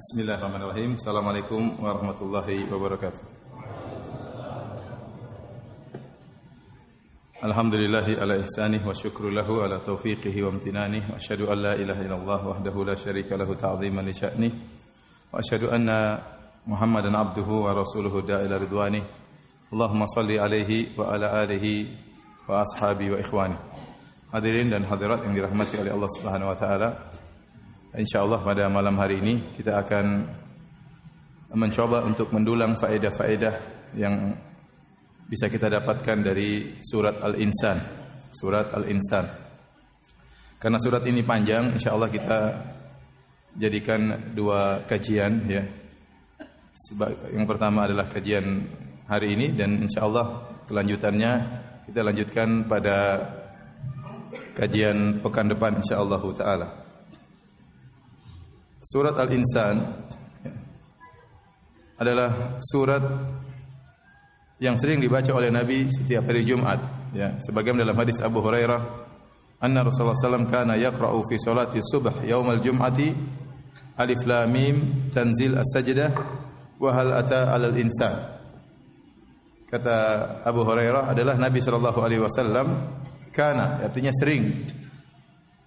Bismillahirrahmanirrahim. Assalamualaikum warahmatullahi wabarakatuh. Alhamdulillahi ala ihsanih wa syukru lahu ala taufiqihi wa amtinanih wa asyhadu an la ilaha illallah wahdahu la syarika lahu ta'ziman li sya'nih wa asyhadu anna Muhammadan abduhu wa rasuluhu da'ila ridwanih. Allahumma salli alaihi wa ala alihi wa ashabi wa ikhwani. Hadirin dan hadirat yang dirahmati oleh Allah Subhanahu wa taala. InsyaAllah pada malam hari ini kita akan mencoba untuk mendulang faedah-faedah yang bisa kita dapatkan dari surat Al-Insan. Surat Al-Insan. Karena surat ini panjang, insyaAllah kita jadikan dua kajian. Ya. Yang pertama adalah kajian hari ini dan insyaAllah kelanjutannya kita lanjutkan pada kajian pekan depan insyaAllah ta'ala. Surat Al-Insan adalah surat yang sering dibaca oleh Nabi setiap hari Jumat. Ya, sebagaimana dalam hadis Abu Hurairah, anna Rasulullah SAW kana yaqra'u fi salati subh yaumal jum'ati alif lam mim tanzil as-sajdah wa hal ata 'alal insan. Kata Abu Hurairah adalah Nabi sallallahu alaihi wasallam kana, artinya sering.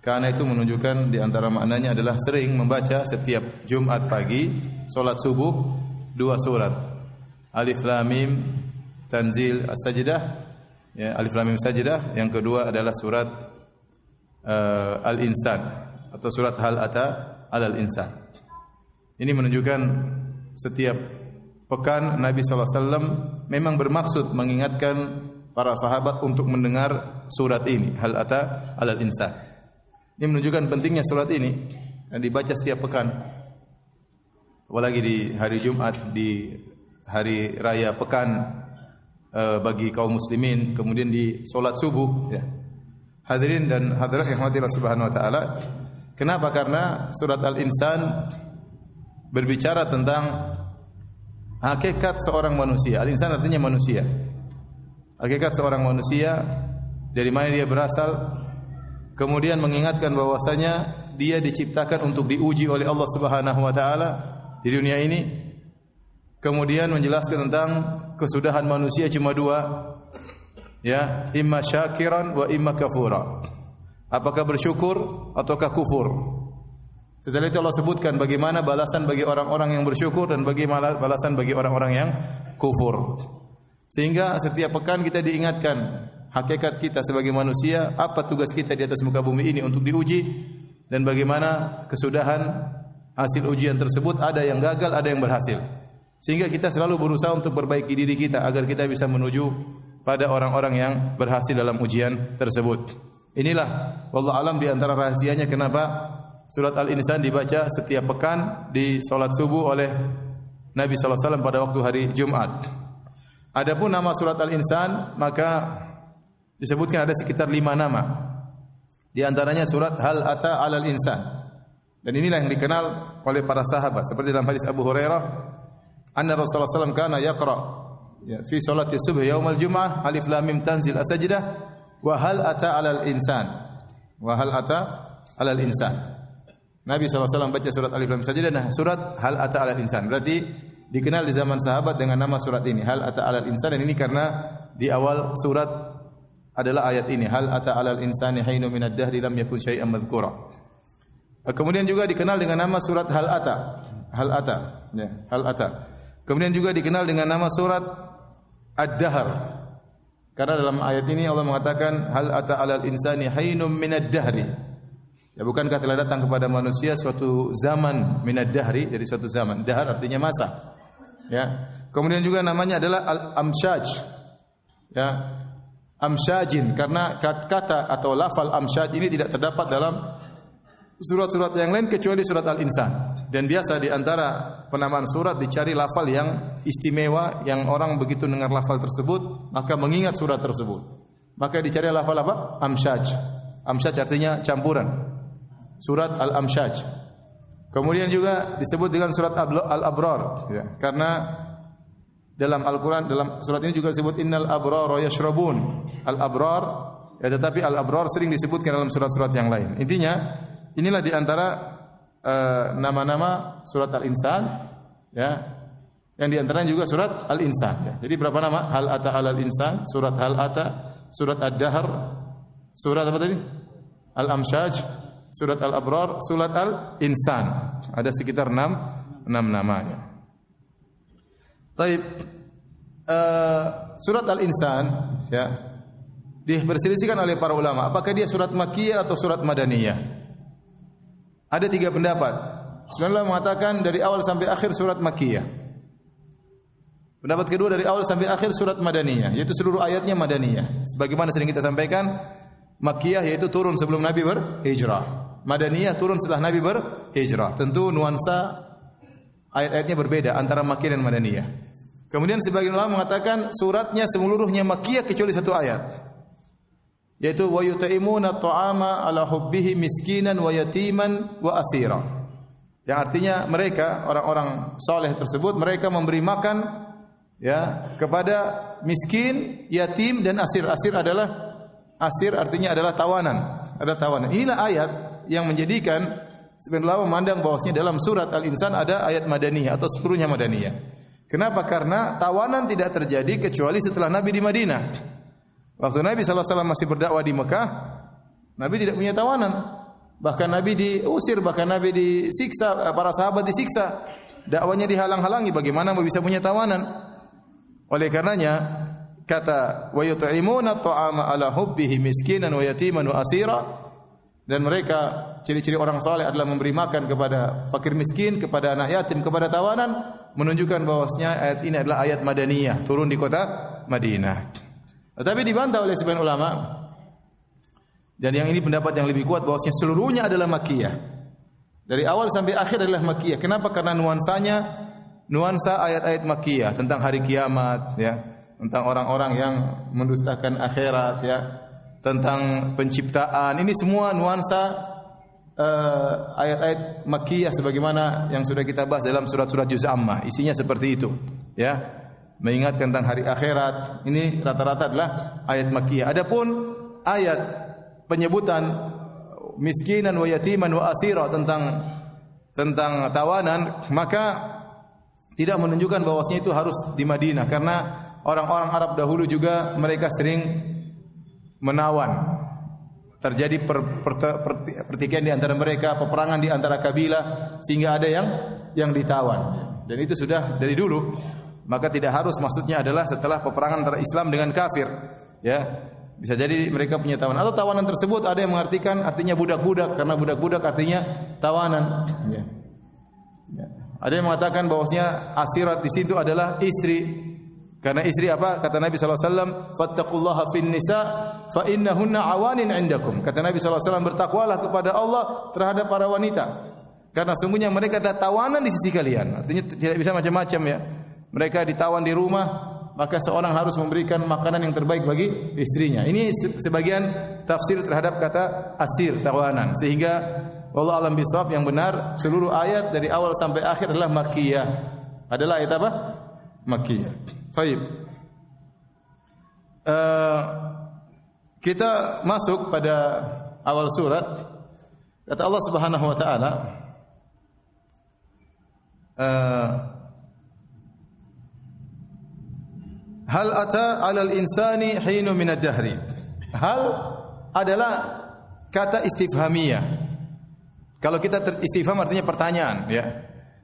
Karena itu menunjukkan di antara maknanya adalah sering membaca setiap Jumat pagi solat subuh dua surat. Alif Lam Mim Tanzil As-Sajdah, ya, Alif Lam Mim Sajdah. Yang kedua adalah surat Al-Insan atau surat Hal Ata 'alal Insan. Ini menunjukkan setiap pekan Nabi sallallahu alaihi wasallam memang bermaksud mengingatkan para sahabat untuk mendengar surat ini, Hal Ata 'alal Insan. Ini menunjukkan pentingnya surat ini dan dibaca setiap pekan. Apalagi di hari Jumat, di hari raya pekan bagi kaum muslimin, kemudian di solat subuh. Ya. Hadirin dan hadirat yang dirahmati Allah Subhanahu wa taala. Kenapa? Karena surat Al-Insan berbicara tentang hakikat seorang manusia. Al-Insan artinya manusia. Hakikat seorang manusia, dari mana dia berasal. Kemudian mengingatkan bahwasanya dia diciptakan untuk diuji oleh Allah Subhanahu wa taala di dunia ini. Kemudian menjelaskan tentang kesudahan manusia cuma dua. Ya, imma syakiran wa imma kafura. Apakah bersyukur ataukah kufur? Setelah itu Allah sebutkan bagaimana balasan bagi orang-orang yang bersyukur dan bagaimana balasan bagi orang-orang yang kufur. Sehingga setiap pekan kita diingatkan hakikat kita sebagai manusia, apa tugas kita di atas muka bumi ini untuk diuji dan bagaimana kesudahan hasil ujian tersebut, ada yang gagal, ada yang berhasil. Sehingga kita selalu berusaha untuk perbaiki diri kita agar kita bisa menuju pada orang-orang yang berhasil dalam ujian tersebut. Inilah wallahu alam di antara rahasianya kenapa surat Al-Insan dibaca setiap pekan di salat subuh oleh Nabi sallallahu alaihi wasallam pada waktu hari Jumat. Adapun nama surat Al-Insan maka disebutkan ada sekitar 5 nama. Di antaranya surat Hal Ata 'alal Insan. Dan inilah yang dikenal oleh para sahabat seperti dalam hadis Abu Hurairah, anna Rasulullah SAW kana yaqra fi salati subh yaumal jum'ah alif lam mim tanzil as-sajdah wa hal ata 'alal insan. Wa hal ata 'alal insan. Nabi SAW baca surat Alif Lam Mim Sajdah dan surat Hal Ata 'alal Insan. Berarti dikenal di zaman sahabat dengan nama surat ini, Hal Ata 'alal Insan, dan ini karena di awal surat adalah ayat ini, hal ata 'alal insani hainun minad dahri lam yakun syai'an madhkura. Kemudian juga dikenal dengan nama surat Hal Ata. Hal Ata, ya, Hal Ata. Kemudian juga dikenal dengan nama surat Ad-Dahr. Karena dalam ayat ini Allah mengatakan hal ata 'alal insani hainun minad dahri. Ya, bukankah telah datang kepada manusia suatu zaman minad dahri, dari suatu zaman. Dahr artinya masa. Ya. Kemudian juga namanya adalah Al-Amsyaj. Ya. Amsyajin, karena kata atau lafal amsyaj ini tidak terdapat dalam surat-surat yang lain kecuali surat Al-Insan. Dan biasa di antara penamaan surat dicari lafal yang istimewa, yang orang begitu dengar lafal tersebut maka mengingat surat tersebut. Maka dicari lafal apa? Amsyaj. Amsyaj artinya campuran. Surat Al-Amsyaj. Kemudian juga disebut dengan surat Al-Abrar, ya, karena dalam Al-Quran, dalam surat ini juga disebut innal abrara yashrabun. Al-abrar, ya, tetapi al-abrar sering disebutkan dalam surat-surat yang lain. Intinya, inilah di antara nama-nama surat Al-Insan, ya. Yang di antaranya juga surat Al-Insan. Ya. Jadi berapa nama? Hal ata 'alal insan, surat Hal ata, surat Ad-Dahr, surat apa tadi? Al-Amsyaj, surat Al-Abrar, surat Al-Insan. Ada sekitar 6 namanya. Taib. Surat Al-Insan, ya, diperselisihkan oleh para ulama. Apakah dia surat Makkiyah atau surat Madaniyah? Ada 3 pendapat. Sebenarnya mengatakan dari awal sampai akhir surat Makkiyah. Pendapat kedua dari awal sampai akhir surat Madaniyah, yaitu seluruh ayatnya Madaniyah. Sebagaimana sering kita sampaikan, Makkiyah yaitu turun sebelum Nabi berhijrah. Madaniyah turun setelah Nabi berhijrah. Tentu nuansa ayat-ayatnya berbeda antara Makkiyah dan Madaniyah. Kemudian sebagian ulama mengatakan suratnya seluruhnya Makkiyah kecuali 1 ayat. Yaitu wa yut'imuna at'ama ala hubbihi miskinan wa yatiman wa asira. Yang artinya mereka orang-orang saleh tersebut mereka memberi makan, ya, kepada miskin, yatim dan asir. Asir artinya adalah tawanan. Ada tawanan. Inilah ayat yang menjadikan sebagian ulama memandang bahwasanya dalam surat Al-Insan ada ayat Madaniyah atau seluruhnya Madaniyah. Kenapa? Karena tawanan tidak terjadi kecuali setelah Nabi di Madinah. Waktu Nabi SAW masih berdakwah di Mekah, Nabi tidak punya tawanan. Bahkan Nabi diusir, bahkan Nabi disiksa, para sahabat disiksa. Dakwanya dihalang-halangi, bagaimana bisa punya tawanan? Oleh karenanya kata wa yut'imuna at'ama ala hubbihi miskinan wa yatiman wa asira, dan mereka ciri-ciri orang saleh adalah memberi makan kepada fakir miskin, kepada anak yatim, kepada tawanan, menunjukkan bahwasanya ayat ini adalah ayat Madaniyah, turun di kota Madinah. Tetapi dibantah oleh sebagian ulama, dan yang ini pendapat yang lebih kuat, bahwasanya seluruhnya adalah Makkiyah. Dari awal sampai akhir adalah Makkiyah. Kenapa? Karena nuansa ayat-ayat Makkiyah tentang hari kiamat, ya, tentang orang-orang yang mendustakan akhirat, ya, tentang penciptaan. Ini semua nuansa ayat-ayat Makkiyah sebagaimana yang sudah kita bahas dalam surat-surat Juz Ammah. Isinya seperti itu, ya. Mengingatkan tentang hari akhirat. Ini rata-rata adalah ayat Makkiyah. Adapun ayat penyebutan miskinan wa yatiman wa asira tentang tawanan, maka tidak menunjukkan bahwasanya itu harus di Madinah, karena orang-orang Arab dahulu juga mereka sering menawan. Terjadi pertikaian di antara mereka, peperangan di antara kabilah, sehingga ada yang ditawan. Dan itu sudah dari dulu. Maka tidak harus, maksudnya adalah setelah peperangan antara Islam dengan kafir, ya. Bisa jadi mereka punya tawanan, atau tawanan tersebut ada yang mengartikan artinya budak-budak, karena budak-budak artinya tawanan, ya. Ya. Ada yang mengatakan bahwasanya asirat di situ adalah istri. Karena istri apa? Kata Nabi sallallahu alaihi wasallam, "Fattaqullaha fin nisa fa innahunna awanin 'indakum." Kata Nabi sallallahu alaihi wasallam, bertakwalah kepada Allah terhadap para wanita, karena sungguhnya mereka adalah tawanan di sisi kalian. Artinya tidak bisa macam-macam, ya. Mereka ditawan di rumah, maka seorang harus memberikan makanan yang terbaik bagi istrinya. Ini sebagian tafsir terhadap kata asir, tawanan. Sehingga wallahu alam bisawab, yang benar seluruh ayat dari awal sampai akhir adalah Makkiyah. Adalah ayat apa? Makkiyah. Baik. Kita masuk pada awal surat. Kata Allah Subhanahu wa taala, hal ata 'alal insani hinu minad dahri. Hal adalah kata istifhamiyah. Kalau kita istifham artinya pertanyaan, ya.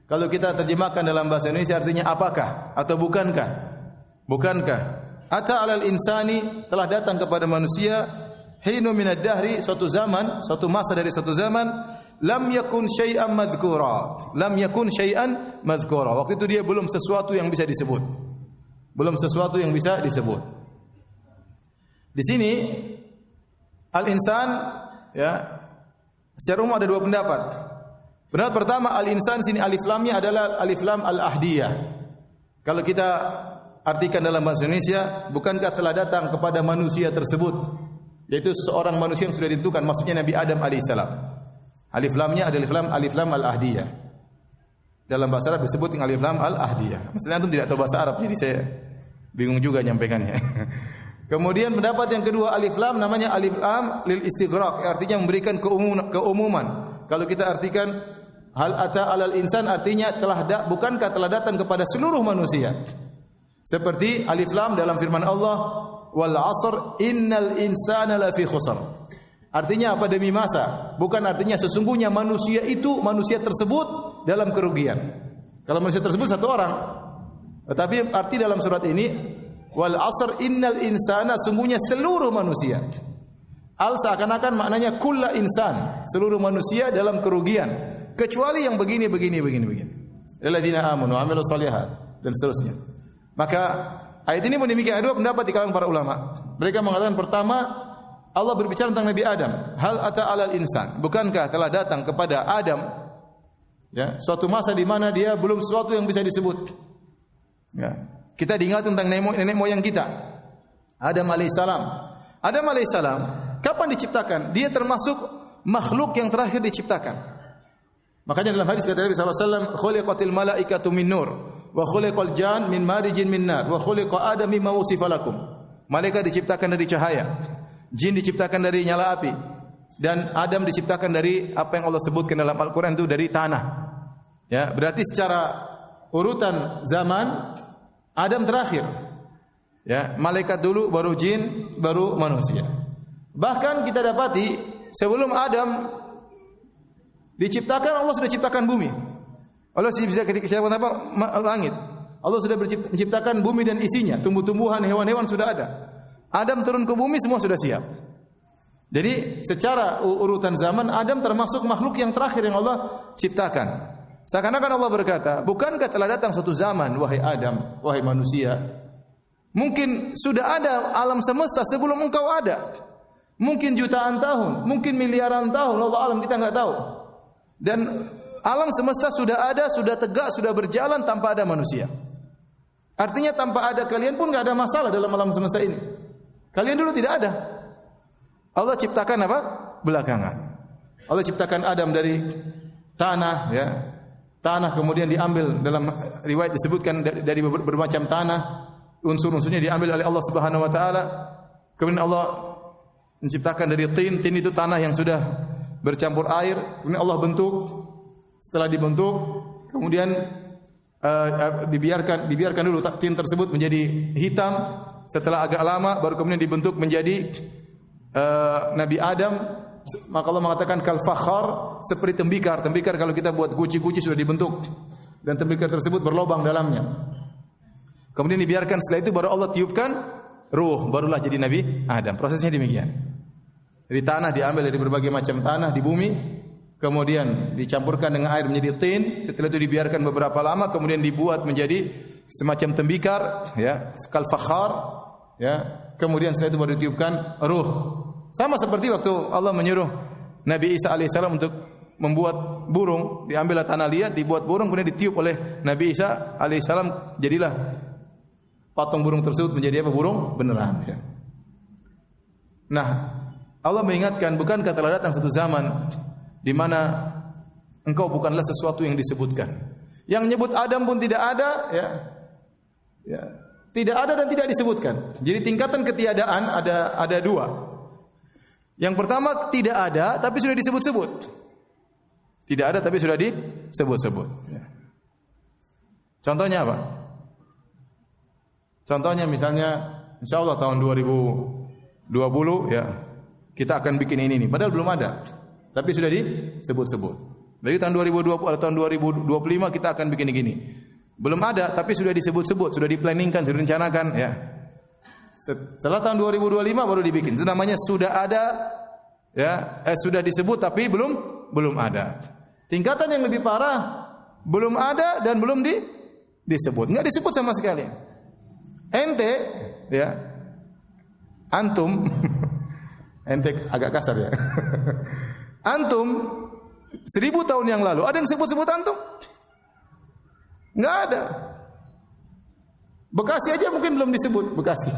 Kalau kita terjemahkan dalam bahasa Indonesia artinya apakah atau bukankah? Bukankah? Ata 'alal insani, telah datang kepada manusia, hinu minad dahri, suatu zaman, suatu masa dari suatu zaman, lam yakun syai'an madhkura. Lam yakun syai'an madhkura. Waktu itu dia belum sesuatu yang bisa disebut. Belum sesuatu yang bisa disebut. Di sini al-insan, ya, secara umum ada 2 pendapat. Pendapat pertama, al-insan sini alif lamnya adalah alif lam al-ahdiyah. Kalau kita artikan dalam bahasa Indonesia, bukankah telah datang kepada manusia tersebut, yaitu seorang manusia yang sudah ditentukan, maksudnya Nabi Adam alaihissalam. Alif lamnya adalah alif lam al-ahdiyah. Dalam bahasa Arab disebut dengan alif lam al-ahdiyah. Maksudnya antum tidak tahu bahasa Arab, jadi saya bingung juga nyampaikannya. Kemudian pendapat yang kedua, alif lam namanya alif lam lil istighraq, artinya memberikan keumuman. Kalau kita artikan Hal ata 'alal insan artinya bukankah telah datang kepada seluruh manusia. Seperti alif lam dalam firman Allah, wal 'asr innal insana lafi khusr. Artinya apa? Demi masa. Bukan artinya sesungguhnya manusia tersebut dalam kerugian. Kalau manusia tersebut satu orang. Tetapi arti dalam surat ini, wal 'asr innal insana, sungguhnya seluruh manusia. Al seakan-akan maknanya kulla insan, seluruh manusia dalam kerugian, kecuali yang begini. Alladzina amanu wa amilus shalihat dan seterusnya. Maka ayat ini pun demikian, ada dua pendapat di kalangan para ulama. Mereka mengatakan pertama, Allah berbicara tentang Nabi Adam, hal ata 'alal insan, bukankah telah datang kepada Adam ya, suatu masa di mana dia belum sesuatu yang bisa disebut. Ya. Kita diingat tentang nenek moyang kita. Adam alaihissalam. Adam alaihissalam kapan diciptakan? Dia termasuk makhluk yang terakhir diciptakan. Makanya dalam hadis kata Nabi sallallahu alaihi wasallam, khuliqatil malaikatu min nur wa khuliqal jan min marijin min nar wa khuliqa adam mimma wusifa lakum. Malaikat diciptakan dari cahaya, jin diciptakan dari nyala api, dan Adam diciptakan dari apa yang Allah sebutkan dalam Al-Qur'an itu dari tanah. Ya, berarti secara urutan zaman Adam terakhir. Ya, malaikat dulu, baru jin, baru manusia. Bahkan kita dapati sebelum Adam diciptakan, Allah sudah ciptakan bumi. Allah sudah ciptakan apa? Langit. Allah sudah menciptakan bumi dan isinya, tumbuh-tumbuhan, hewan-hewan sudah ada. Adam turun ke bumi, semua sudah siap. Jadi secara urutan zaman Adam termasuk makhluk yang terakhir yang Allah ciptakan. Seakan-akan Allah berkata, bukankah telah datang suatu zaman wahai Adam, wahai manusia? Mungkin sudah ada alam semesta sebelum engkau ada. Mungkin jutaan tahun, mungkin miliaran tahun, Allah alam, kita enggak tahu. Dan alam semesta sudah ada, sudah tegak, sudah berjalan tanpa ada manusia. Artinya tanpa ada kalian pun enggak ada masalah dalam alam semesta ini. Kalian dulu tidak ada. Allah ciptakan apa? Belakangan. Allah ciptakan Adam dari tanah, ya. Tanah kemudian diambil, dalam riwayat disebutkan dari bermacam tanah, unsur-unsurnya diambil oleh Allah Subhanahu wa taala. Kemudian Allah menciptakan dari tin itu tanah yang sudah bercampur air, kemudian Allah bentuk. Setelah dibentuk, kemudian dibiarkan dulu tin tersebut menjadi hitam. Setelah agak lama baru kemudian dibentuk menjadi Nabi Adam. Maka Allah mengatakan kal fakhar, seperti tembikar. Tembikar kalau kita buat guci-guci sudah dibentuk, dan tembikar tersebut berlubang dalamnya. Kemudian dibiarkan, setelah itu baru Allah tiupkan ruh, barulah jadi Nabi Adam. Prosesnya demikian. Dari tanah diambil dari berbagai macam tanah di bumi, kemudian dicampurkan dengan air menjadi tin. Setelah itu dibiarkan beberapa lama, kemudian dibuat menjadi semacam tembikar, ya, kal fakhar, ya. Kemudian setelah itu baru ditiupkan ruh. Sama seperti waktu Allah menyuruh Nabi Isa alaihissalam untuk membuat burung, diambillah tanah liat, dibuat burung, kemudian ditiup oleh Nabi Isa alaihissalam, jadilah patung burung tersebut menjadi apa? Burung beneran. Ya. Nah, Allah mengingatkan, bukankah telah datang satu zaman di mana engkau bukanlah sesuatu yang disebutkan. Yang nyebut Adam pun tidak ada, ya. Ya, tidak ada dan tidak disebutkan. Jadi tingkatan ketiadaan ada dua. Yang pertama tidak ada tapi sudah disebut-sebut. Tidak ada tapi sudah disebut-sebut. Ya. Contohnya apa? Contohnya misalnya, insyaallah tahun 2020 ya, kita akan bikin ini nih, padahal belum ada, tapi sudah disebut-sebut. Dari tahun 2020 atau tahun 2025 kita akan bikin ini. Belum ada, tapi sudah disebut-sebut, sudah diplanningkan, sudah direncanakan, ya. Setelah tahun 2025 baru dibikin. Itu namanya sudah ada, ya, sudah disebut tapi belum ada. Tingkatan yang lebih parah, belum ada dan belum disebut. Enggak disebut sama sekali. Ente, ya, antum, ente agak kasar ya. Antum 1000 tahun yang lalu ada yang sebut-sebut antum? Enggak ada. Bekasi aja mungkin belum disebut Bekasi.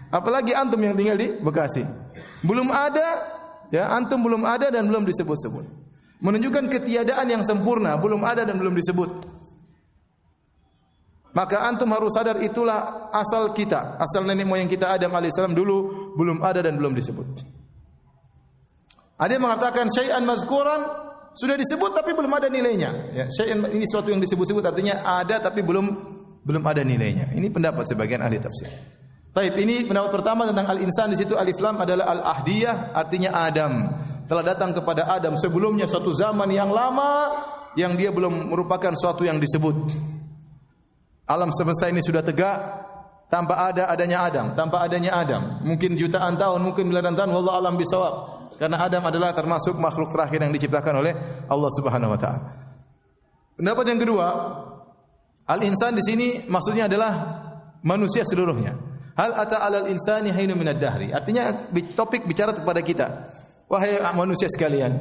Apalagi antum yang tinggal di Bekasi. Belum ada, ya, antum belum ada dan belum disebut-sebut. Menunjukkan ketiadaan yang sempurna, belum ada dan belum disebut. Maka antum harus sadar itulah asal kita, asal nenek moyang kita Adam alaihissalam dulu belum ada dan belum disebut. Ada yang mengatakan syai'an mazkuran sudah disebut tapi belum ada nilainya. Ya, syai'un ini suatu yang disebut-sebut artinya ada tapi belum ada nilainya. Ini pendapat sebagian ahli tafsir. Taib, ini pendapat pertama tentang al-insan. Di situ alif lam adalah al-ahdiyah, artinya Adam. Telah datang kepada Adam sebelumnya suatu zaman yang lama yang dia belum merupakan suatu yang disebut. Alam semesta ini sudah tegak tanpa adanya Adam, tanpa adanya Adam. Mungkin jutaan tahun, mungkin miliaran tahun, wallahu alam bisawab. Karena Adam adalah termasuk makhluk terakhir yang diciptakan oleh Allah Subhanahu wa taala. Pendapat yang kedua, al-insan di sini maksudnya adalah manusia seluruhnya. Hal ata 'alal insani hainun minad dahri. Artinya topik bicara kepada kita. Wahai manusia sekalian,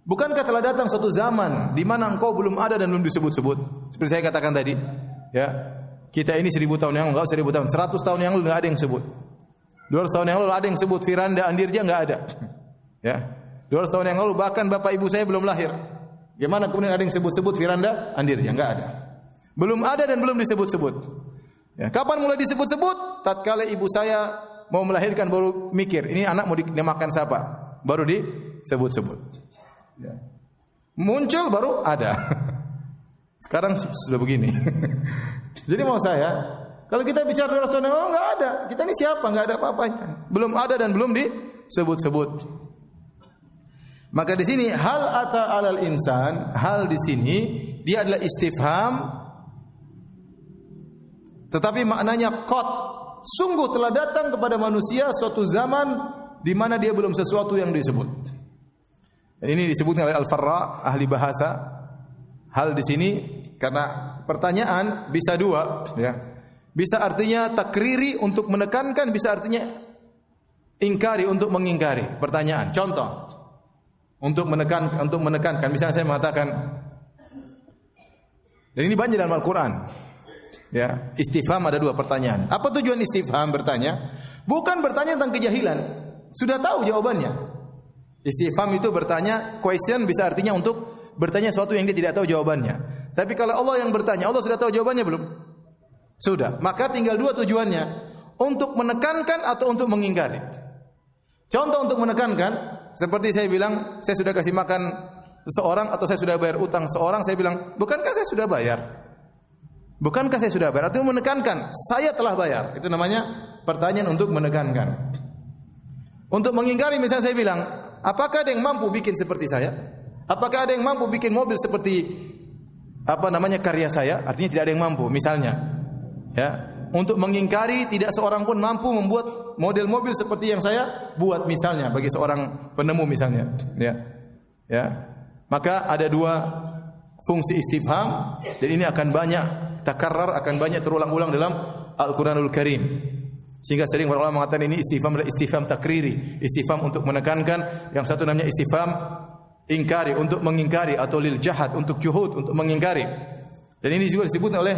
bukankah telah datang suatu zaman di mana engkau belum ada dan belum disebut-sebut? Seperti saya katakan tadi, ya. Kita ini 1000 tahun yang lalu, enggak 1000 tahun, 100 tahun yang lalu enggak ada yang sebut. 200 tahun yang lalu ada yang sebut, Firanda, Andirja enggak ada. Ya. 200 tahun yang lalu bahkan bapak ibu saya belum lahir. Gimana kemudian ada yang sebut-sebut Firanda, Andirja? Enggak ada. Belum ada dan belum disebut-sebut. Ya. Kapan mulai disebut-sebut? Tatkala ibu saya mau melahirkan baru mikir, ini anak mau dinamakan siapa? Baru disebut-sebut. Ya. Muncul baru ada. Sekarang sudah begini. Jadi mau saya, kalau kita bicara 200 tahun yang lalu enggak ada. Kita ini siapa? Enggak ada apa-apanya. Belum ada dan belum disebut-sebut. Maka di sini hal ata 'alal insan, hal di sini dia adalah istifham tetapi maknanya qad. Sungguh telah datang kepada manusia suatu zaman di mana dia belum sesuatu yang disebut. Dan ini disebutkan oleh Al-Farra, ahli bahasa. Hal di sini karena pertanyaan bisa dua, ya. Bisa artinya takriri untuk menekankan, bisa artinya ingkari untuk mengingkari. Pertanyaan, contoh untuk menekankan. Misalnya saya mengatakan, dan ini banyak dalam Al-Quran, ya. Istifham ada dua pertanyaan. Apa tujuan istifham bertanya? Bukan bertanya tentang kejahilan, sudah tahu jawabannya. Istifham itu bertanya, question bisa artinya untuk bertanya sesuatu yang dia tidak tahu jawabannya. Tapi kalau Allah yang bertanya, Allah sudah tahu jawabannya belum? Sudah. Maka tinggal dua tujuannya, untuk menekankan atau untuk mengingkari. Contoh untuk menekankan, seperti saya bilang, saya sudah kasih makan seseorang atau saya sudah bayar utang seorang, saya bilang, bukankah saya sudah bayar? Bukankah saya sudah bayar? Artinya menekankan, saya telah bayar. Itu namanya pertanyaan untuk menekankan. Untuk mengingkari, misalnya saya bilang, apakah ada yang mampu bikin seperti saya? Apakah ada yang mampu bikin mobil seperti karya saya? Artinya tidak ada yang mampu, misalnya. Ya, untuk mengingkari tidak seorang pun mampu membuat model mobil seperti yang saya buat, misalnya bagi seorang penemu misalnya, ya. Ya. Maka ada dua fungsi istifham dan ini akan banyak takarrar, akan banyak terulang-ulang dalam Al-Qur'anul Karim. Sehingga sering para ulama mengatakan ini istifham adalah istifham takriri, istifham untuk menekankan, yang satu namanya istifham ingkari, untuk mengingkari, atau lil jahad, untuk juhud, untuk mengingkari. Dan ini juga disebutkan oleh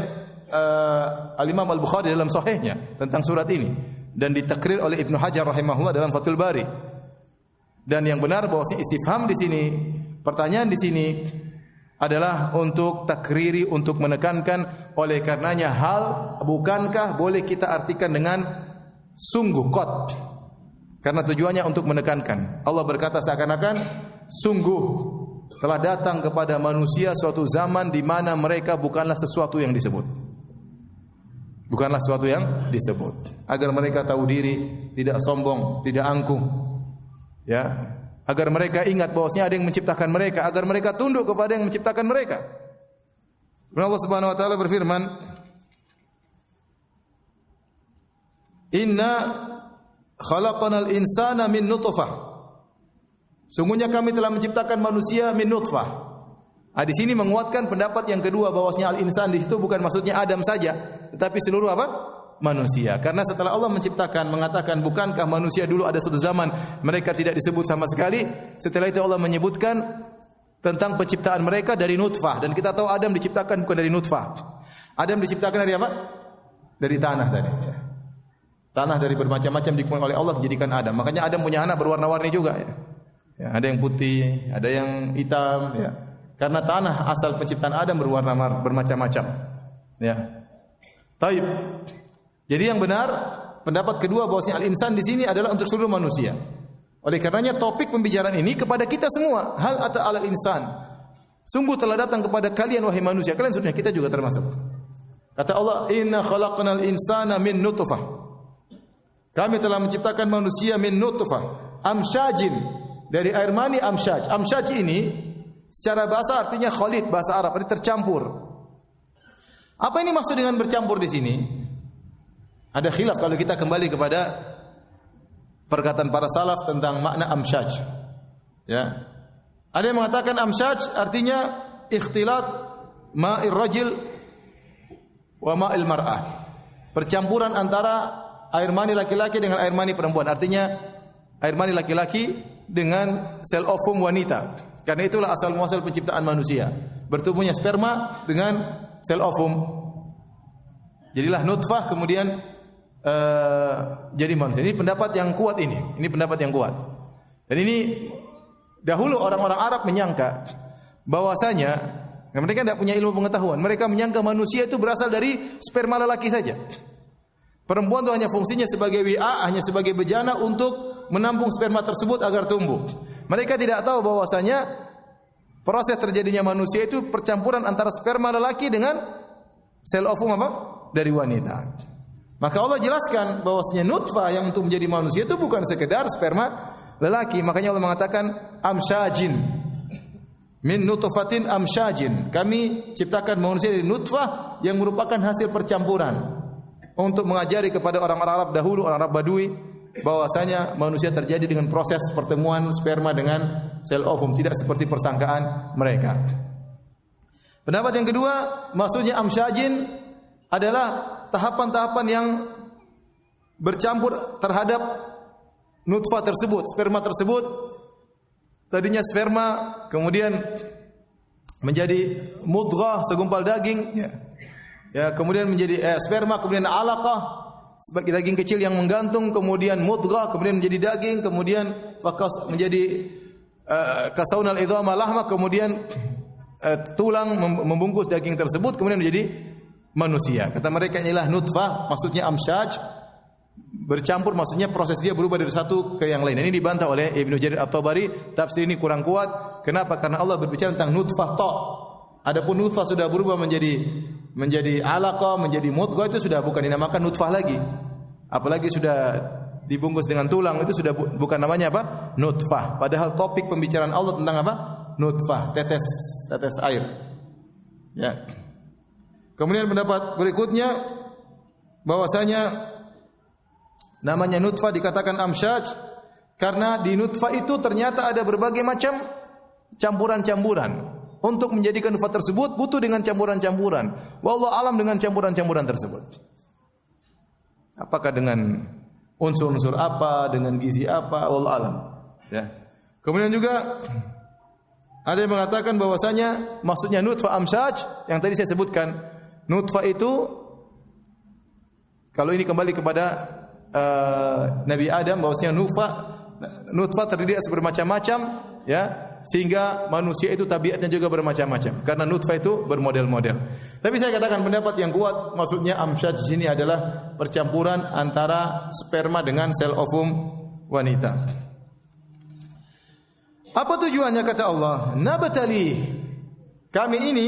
Al-Imam Al-Bukhari dalam sahihnya tentang surat ini, dan ditakrir oleh Ibnu Hajar rahimahullah dalam Fathul Bari. Dan yang benar bahwasanya istifham di sini, pertanyaan di sini adalah untuk takriri, untuk menekankan. Oleh karenanya hal bukankah boleh kita artikan dengan sungguh, qad. Karena tujuannya untuk menekankan. Allah berkata seakan-akan sungguh telah datang kepada manusia suatu zaman di mana mereka bukanlah sesuatu yang disebut. Bukanlah sesuatu yang disebut. Agar mereka tahu diri, tidak sombong, tidak angkuh. Ya, agar mereka ingat bahwasanya ada yang menciptakan mereka, agar mereka tunduk kepada yang menciptakan mereka. Allah Subhanahu wa taala berfirman, "Inna khalaqanal insana min nutfah." Sungguhnya kami telah menciptakan manusia min nutfah. Di sini menguatkan pendapat yang kedua bahwasanya al-insan di situ bukan maksudnya Adam saja, tetapi seluruh manusia. Karena setelah Allah menciptakan, mengatakan bukankah manusia dulu ada suatu zaman mereka tidak disebut sama sekali. Setelah itu Allah menyebutkan tentang penciptaan mereka dari nutfah, dan kita tahu Adam diciptakan bukan dari nutfah. Adam diciptakan dari apa? Dari tanah tadi. Ya. Tanah dari bermacam-macam dikumpulkan oleh Allah menjadikan Adam. Makanya Adam punya anak berwarna-warni juga. Ya. Ya, ada yang putih, ada yang hitam. Ya. Karena tanah asal penciptaan Adam berwarna bermacam-macam. Ya. Taib. Jadi yang benar pendapat kedua bahwasanya al-insan di sini adalah untuk seluruh manusia. Oleh karenanya topik pembicaraan ini kepada kita semua. Hal ata 'alal insan. Sungguh telah datang kepada kalian wahai manusia. Kalian sudah, kita juga termasuk. Kata Allah, inna khalaqnal insana min nutfah. Kami telah menciptakan manusia min nutfah, amsyajin, dari air mani amsyaj. Amsyaj ini secara bahasa artinya khalid, bahasa Arab, artinya tercampur. Apa ini maksud dengan bercampur di sini? Ada khilaf kalau kita kembali kepada perkataan para salaf tentang makna amsyaj. Ya. Ada yang mengatakan amsyaj artinya ikhtilat ma'ir rajul wa ma'il mar'ah. Percampuran antara air mani laki-laki dengan air mani perempuan. Artinya air mani laki-laki dengan sel ovum wanita. Karena itulah asal muasal penciptaan manusia. Bertumbuhnya sperma dengan sel ovum. Jadilah nutfah kemudian jadi manusia. Ini pendapat yang kuat ini. Ini pendapat yang kuat. Dan ini dahulu orang-orang Arab menyangka bahwasanya mereka tidak punya ilmu pengetahuan. Mereka menyangka manusia itu berasal dari sperma lelaki saja. Perempuan itu hanya fungsinya sebagai WA, hanya sebagai bejana untuk menampung sperma tersebut agar tumbuh. Mereka tidak tahu bahwasanya proses terjadinya manusia itu percampuran antara sperma lelaki dengan sel ovum apa? Dari wanita. Maka Allah jelaskan bahwasanya nutfah yang untuk menjadi manusia itu bukan sekedar sperma lelaki. Makanya Allah mengatakan amsyajin. Min nutfatin amsyajin. Kami ciptakan manusia dari nutfah yang merupakan hasil percampuran. Untuk mengajari kepada orang-orang Arab dahulu, orang Arab Badui, bahwasanya manusia terjadi dengan proses pertemuan sperma dengan sel ovum, tidak seperti persangkaan mereka. Pendapat yang kedua, maksudnya amsyajin adalah tahapan-tahapan yang bercampur terhadap nutfah tersebut, sperma tersebut. Tadinya sperma, kemudian menjadi mudghah, segumpal daging, ya kemudian menjadi sperma, kemudian alaqah, sebagai daging kecil yang menggantung, kemudian mudghah, kemudian menjadi daging, kemudian menjadi kasaunal idhama lahma, kemudian tulang membungkus daging tersebut, kemudian menjadi manusia. Kata mereka inilah nutfah, maksudnya amsyaj, bercampur, maksudnya proses dia berubah dari satu ke yang lain. Ini dibantah oleh Ibnu Jarir At-Tabari, tafsir ini kurang kuat. Kenapa? Karena Allah berbicara tentang nutfah ta'. Adapun nutfah sudah berubah menjadi alaqah, menjadi mudghah, itu sudah bukan dinamakan nutfah lagi. Apalagi sudah dibungkus dengan tulang, itu sudah bukan namanya apa? Nutfah. Padahal topik pembicaraan Allah tentang apa? Nutfah, tetes air. Ya. Kemudian pendapat berikutnya bahwasanya namanya nutfah dikatakan amsyaj karena di nutfah itu ternyata ada berbagai macam campuran-campuran. Untuk menjadikan nutfah tersebut butuh dengan campuran-campuran. Wallahu alam dengan campuran-campuran tersebut. Apakah dengan unsur-unsur apa, dengan gizi apa, wallahu alam. Ya. Kemudian juga ada yang mengatakan bahwasanya maksudnya nutfah amsyaj yang tadi saya sebutkan. Nutfah itu kalau ini kembali kepada Nabi Adam, bahwasanya nutfah terdiri atas bermacam-macam, ya, sehingga manusia itu tabiatnya juga bermacam-macam karena nutfah itu bermodel-model. Tapi saya katakan pendapat yang kuat, maksudnya amsyaj di sini adalah percampuran antara sperma dengan sel ovum wanita. Apa tujuannya kata Allah? Nabtali. Kami ini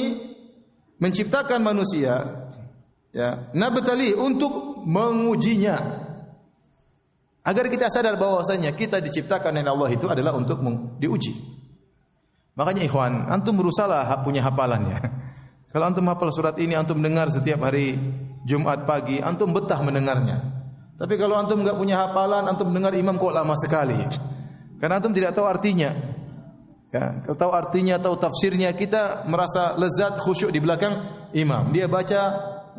menciptakan manusia, ya, nabtali, untuk mengujinya, agar kita sadar bahwasanya kita diciptakan oleh Allah itu adalah untuk diuji. Makanya ikhwan, antum berusahalah punya hafalannya. Kalau antum hafal surat ini, antum dengar setiap hari Jumat pagi, antum betah mendengarnya. Tapi kalau antum enggak punya hafalan, antum dengar imam kok lama sekali. Karena antum tidak tahu artinya. Ya, kalau tahu artinya, tahu tafsirnya, kita merasa lezat, khusyuk di belakang imam. Dia baca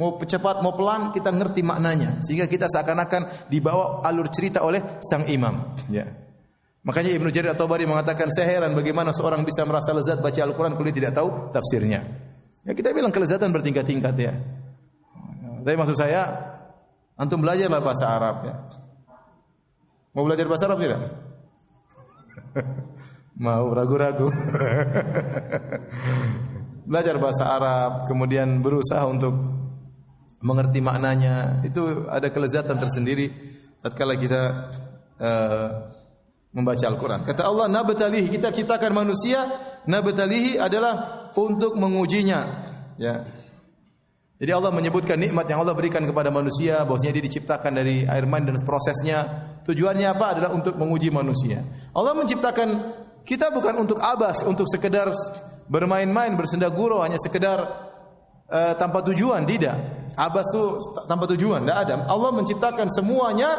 mau cepat mau pelan, kita ngerti maknanya, sehingga kita seakan-akan dibawa alur cerita oleh sang imam. Ya. Makanya Ibnu Jarir At-Tabari mengatakan, saya heran bagaimana seorang bisa merasa lezat baca Al-Quran kalau dia tidak tahu tafsirnya. Ya, kita bilang kelezatan bertingkat-tingkat, ya. Tapi maksud saya, antum belajarlah bahasa Arab, ya. Mau belajar bahasa Arab tidak? Mau ragu-ragu. Belajar bahasa Arab, kemudian berusaha untuk mengerti maknanya, itu ada kelezatan tersendiri tatkala kita membaca Al-Quran. Kata Allah, nabtalihi, kita ciptakan manusia, nabtalihi adalah untuk mengujinya. Ya. Jadi Allah menyebutkan nikmat yang Allah berikan kepada manusia, bahwasanya dia diciptakan dari air mani dan prosesnya. Tujuannya apa? Adalah untuk menguji manusia. Allah menciptakan kita bukan untuk abas, untuk sekedar bermain-main, bersenda gurau, hanya sekedar tanpa tujuan, tidak. Abas itu tanpa tujuan, tidak ada. Allah menciptakan semuanya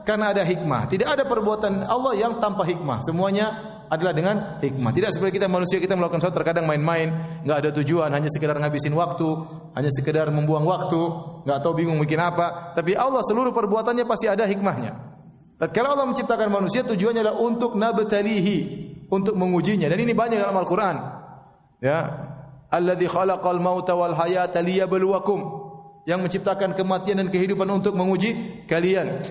karena ada hikmah. Tidak ada perbuatan Allah yang tanpa hikmah. Semuanya adalah dengan hikmah. Tidak seperti kita manusia, kita melakukan sesuatu terkadang main-main, enggak ada tujuan, hanya sekedar ngabisin waktu, hanya sekedar membuang waktu, enggak tahu bingung bikin apa. Tapi Allah seluruh perbuatannya pasti ada hikmahnya. Tatkala Allah menciptakan manusia, tujuannya adalah untuk nabtalihi, untuk mengujinya. Dan ini banyak dalam Al-Qur'an. Ya. Alladzi khalaqal mauta wal hayata liyabluwakum. Yang menciptakan kematian dan kehidupan untuk menguji kalian.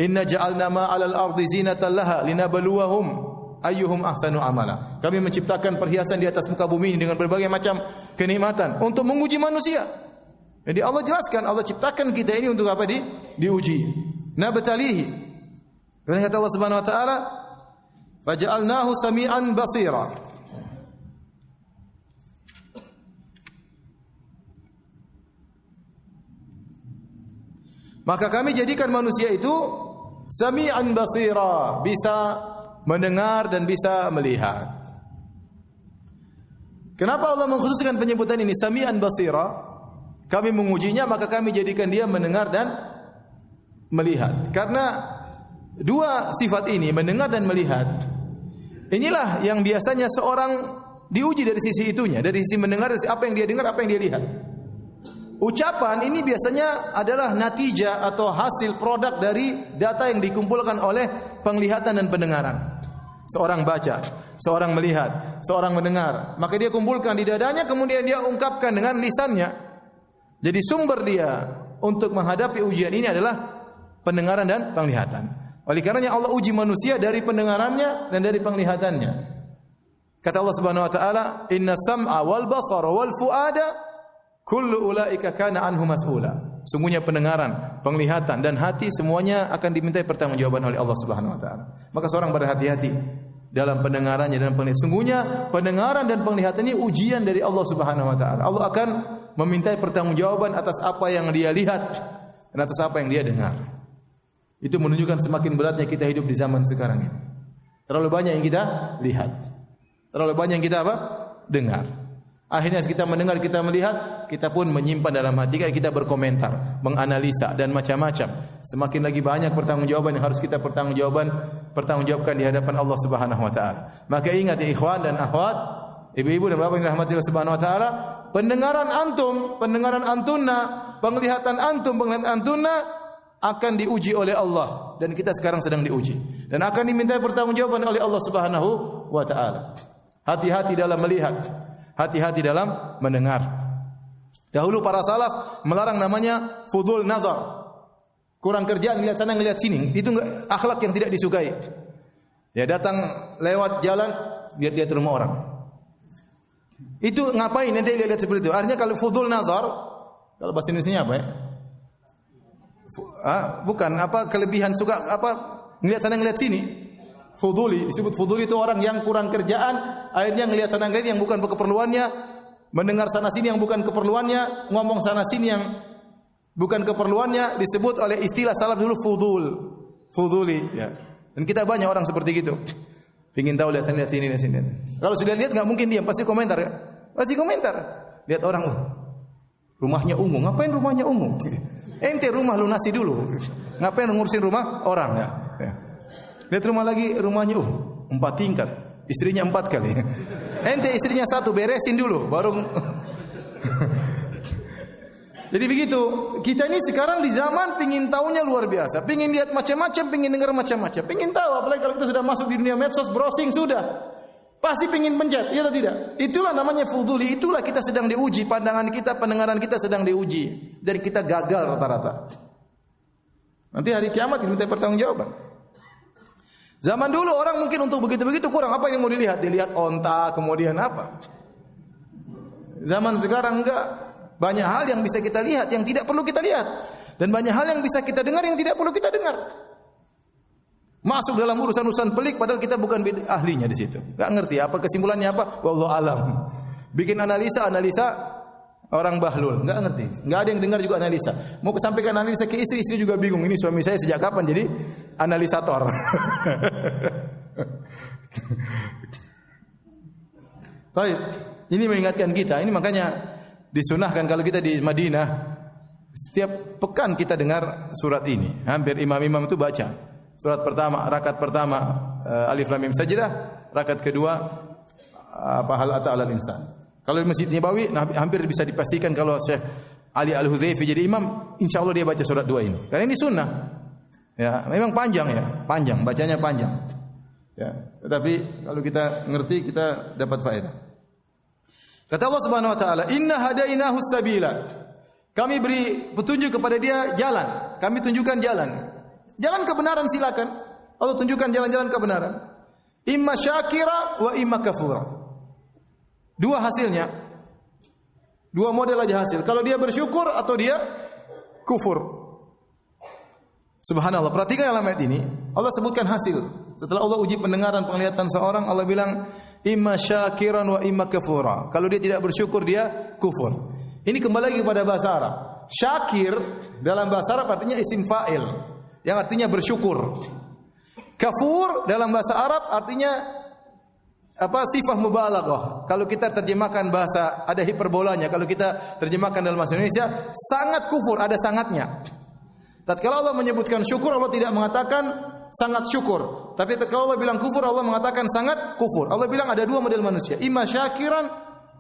Inna ja'alna ma 'alal ardi zinatan laha linabluwahum ayyuhum ahsanu amala. Kami menciptakan perhiasan di atas muka bumi dengan berbagai macam kenikmatan untuk menguji manusia. Jadi Allah jelaskan, Allah ciptakan kita ini untuk apa? Diuji. Nabtalihi. Dan kata Allah Subhanahu wa taala, faja'alnahu sami'an basira. Maka kami jadikan manusia itu sami'an basira, bisa mendengar dan bisa melihat. Kenapa Allah mengkhususkan penyebutan ini sami'an basira? Kami mengujinya, maka kami jadikan dia mendengar dan melihat. Karena dua sifat ini, mendengar dan melihat, inilah yang biasanya seorang diuji dari sisi itunya, dari sisi mendengar, dari sisi apa yang dia dengar, apa yang dia lihat. Ucapan ini biasanya adalah natijah atau hasil produk dari data yang dikumpulkan oleh penglihatan dan pendengaran. Seorang baca, seorang melihat, seorang mendengar, maka dia kumpulkan di dadanya, kemudian dia ungkapkan dengan lisannya. Jadi sumber dia untuk menghadapi ujian ini adalah pendengaran dan penglihatan. Oleh karenanya Allah uji manusia dari pendengarannya dan dari penglihatannya. Kata Allah Subhanahu wa taala, "Inna sam'a wal basara wal fuada kullu ulaika kana anhu mas'ula." Sungguhnya pendengaran, penglihatan dan hati semuanya akan dimintai pertanggungjawaban oleh Allah Subhanahu wa taala. Maka seorang berhati-hati dalam pendengarannya dan penglihatan. Sungguhnya pendengaran dan penglihatan ini ujian dari Allah Subhanahu wa taala. Allah akan memintai pertanggungjawaban atas apa yang dia lihat dan atas apa yang dia dengar. Itu menunjukkan semakin beratnya kita hidup di zaman sekarang ini. Terlalu banyak yang kita lihat. Terlalu banyak yang kita apa? Dengar. Akhirnya kita mendengar, kita melihat, kita pun menyimpan dalam hati kita berkomentar, menganalisa dan macam-macam. Semakin lagi banyak pertanggungjawaban yang harus kita pertanggungjawabkan di hadapan Allah Subhanahu wa taala. Maka ingat ya ikhwan dan akhwat, ibu-ibu dan bapak yang dirahmati Allah Subhanahu wa taala, pendengaran antum, pendengaran antunna, penglihatan antum, penglihatan antunna akan diuji oleh Allah, dan kita sekarang sedang diuji dan akan dimintai pertanggungjawaban oleh Allah Subhanahu wa taala. Hati-hati dalam melihat, hati-hati dalam mendengar. Dahulu para salaf melarang namanya fudul nazar. Kurang kerjaan lihat sana ngelihat sini. Itu akhlak yang tidak disukai. Ya datang lewat jalan lihat rumah orang. Itu ngapain nanti lihat seperti itu? Artinya kalau fudul nazar, kalau bahasa Indonesianya apa ya? Bukan apa kelebihan suka apa ngelihat sana ngelihat sini. Fuduli, disebut fuduli itu orang yang kurang kerjaan, akhirnya ngelihat sana ngelihat yang bukan keperluannya, mendengar sana sini yang bukan keperluannya, ngomong sana sini yang bukan keperluannya, disebut oleh istilah salaf dulu fuduli ya. Dan kita banyak orang seperti gitu. Pengin tahu lihat sini. Kalau sudah lihat enggak mungkin diam, pasti komentar ya. Pasti komentar. Lihat orang, rumahnya ungu, ngapain rumahnya ungu? Ente rumah lunasi dulu. Ngapain ngurusin rumah orang ya? Lihat rumah lagi, rumahnya 4 tingkat, istrinya 4 kali. Ente istrinya 1, beresin dulu baru. Jadi begitu. Kita ini sekarang di zaman pingin tahunya luar biasa, pingin lihat macam-macam, pingin dengar macam-macam, pingin tahu. Apalagi kalau kita sudah masuk di dunia medsos, browsing sudah, pasti pingin pencet, iya atau tidak? Itulah namanya fuduli. Itulah kita sedang diuji, pandangan kita, pendengaran kita sedang diuji, dan kita gagal rata-rata. Nanti hari kiamat diminta pertanggungjawaban. Zaman dulu orang mungkin untuk begitu-begitu kurang. Apa yang mau dilihat? Dilihat onta, kemudian apa? Zaman sekarang enggak. Banyak hal yang bisa kita lihat, yang tidak perlu kita lihat. Dan banyak hal yang bisa kita dengar, yang tidak perlu kita dengar. Masuk dalam urusan-urusan pelik, padahal kita bukan ahlinya di situ. Enggak ngerti apa kesimpulannya apa? Wallahu alam. Bikin analisa orang bahlul, enggak ngerti. Enggak ada yang dengar juga analisa. Mau sampaikan analisa ke istri, istri juga bingung. Ini suami saya sejak kapan jadi analisator? Baik, ini mengingatkan kita. Ini makanya disunahkan kalau kita di Madinah, setiap pekan kita dengar surat ini. Hampir imam-imam itu baca. Surat pertama, rakaat pertama Alif Lam Mim Sajdah, rakaat kedua hal ata 'alal insan. Kalau di Masjid Nabawi hampir bisa dipastikan kalau Syekh Ali Al-Hudzaifi jadi imam, insyaallah dia baca surat 2 ini. Karena ini sunnah. Ya, memang panjang ya, panjang, bacanya panjang. Ya, tetapi kalau kita ngerti kita dapat faedah. Kata Allah Subhanahu wa taala, "Inna hadainahu sabila." Kami beri petunjuk kepada dia jalan. Kami tunjukkan jalan. Jalan kebenaran silakan. Allah tunjukkan jalan-jalan kebenaran. Imma syakira wa imma kafura. Dua hasilnya. Dua model aja hasil. Kalau dia bersyukur atau dia kufur. Subhanallah. Perhatikan dalam ayat ini. Allah sebutkan hasil. Setelah Allah uji pendengaran, penglihatan seorang, Allah bilang, imma syakiran wa imma kafura. Kalau dia tidak bersyukur, dia kufur. Ini kembali lagi kepada bahasa Arab. Syakir dalam bahasa Arab artinya isim fa'il, yang artinya bersyukur. Kafur dalam bahasa Arab artinya sifah mubalaghah. Kalau kita terjemahkan bahasa ada hiperbolanya. Kalau kita terjemahkan dalam bahasa Indonesia, sangat kufur, ada sangatnya. Tatkala Allah menyebutkan syukur, Allah tidak mengatakan sangat syukur. Tapi tatkala Allah bilang kufur, Allah mengatakan sangat kufur. Allah bilang ada dua model manusia, imma syakiran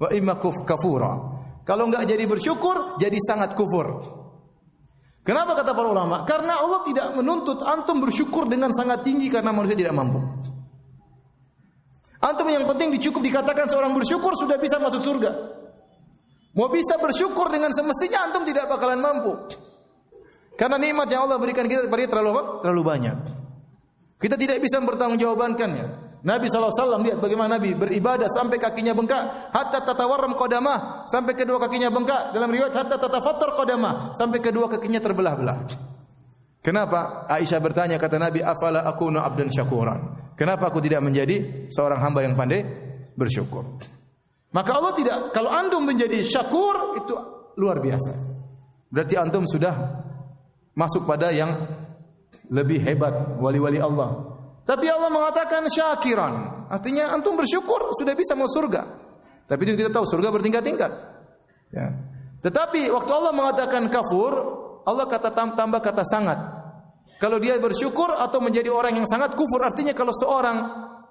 wa imma kafura. Kalau enggak jadi bersyukur, jadi sangat kufur. Kenapa kata para ulama? Karena Allah tidak menuntut antum bersyukur dengan sangat tinggi karena manusia tidak mampu. Antum yang penting cukup dikatakan seorang bersyukur sudah bisa masuk surga. Mau bisa bersyukur dengan semestinya antum tidak bakalan mampu. Karena nikmat yang Allah berikan kita terlalu banyak. Kita tidak bisa bertanggungjawabkannya. Nabi SAW lihat bagaimana Nabi beribadah sampai kakinya bengkak, hatta tatawarram qadamah, sampai kedua kakinya bengkak. Dalam riwayat hatta tatafattar qadamah, sampai kedua kakinya terbelah-belah. Kenapa? Aisyah bertanya, kata Nabi, afala akunu abdan syakuran. Kenapa aku tidak menjadi seorang hamba yang pandai bersyukur? Maka Allah tidak, kalau antum menjadi syakur itu luar biasa. Berarti antum sudah masuk pada yang lebih hebat, wali-wali Allah. Tapi Allah mengatakan syakiran, artinya antum bersyukur sudah bisa masuk surga. Tapi itu kita tahu surga bertingkat-tingkat. Ya. Tetapi waktu Allah mengatakan kafur, Allah tambah kata sangat. Kalau dia bersyukur atau menjadi orang yang sangat kufur, artinya kalau seorang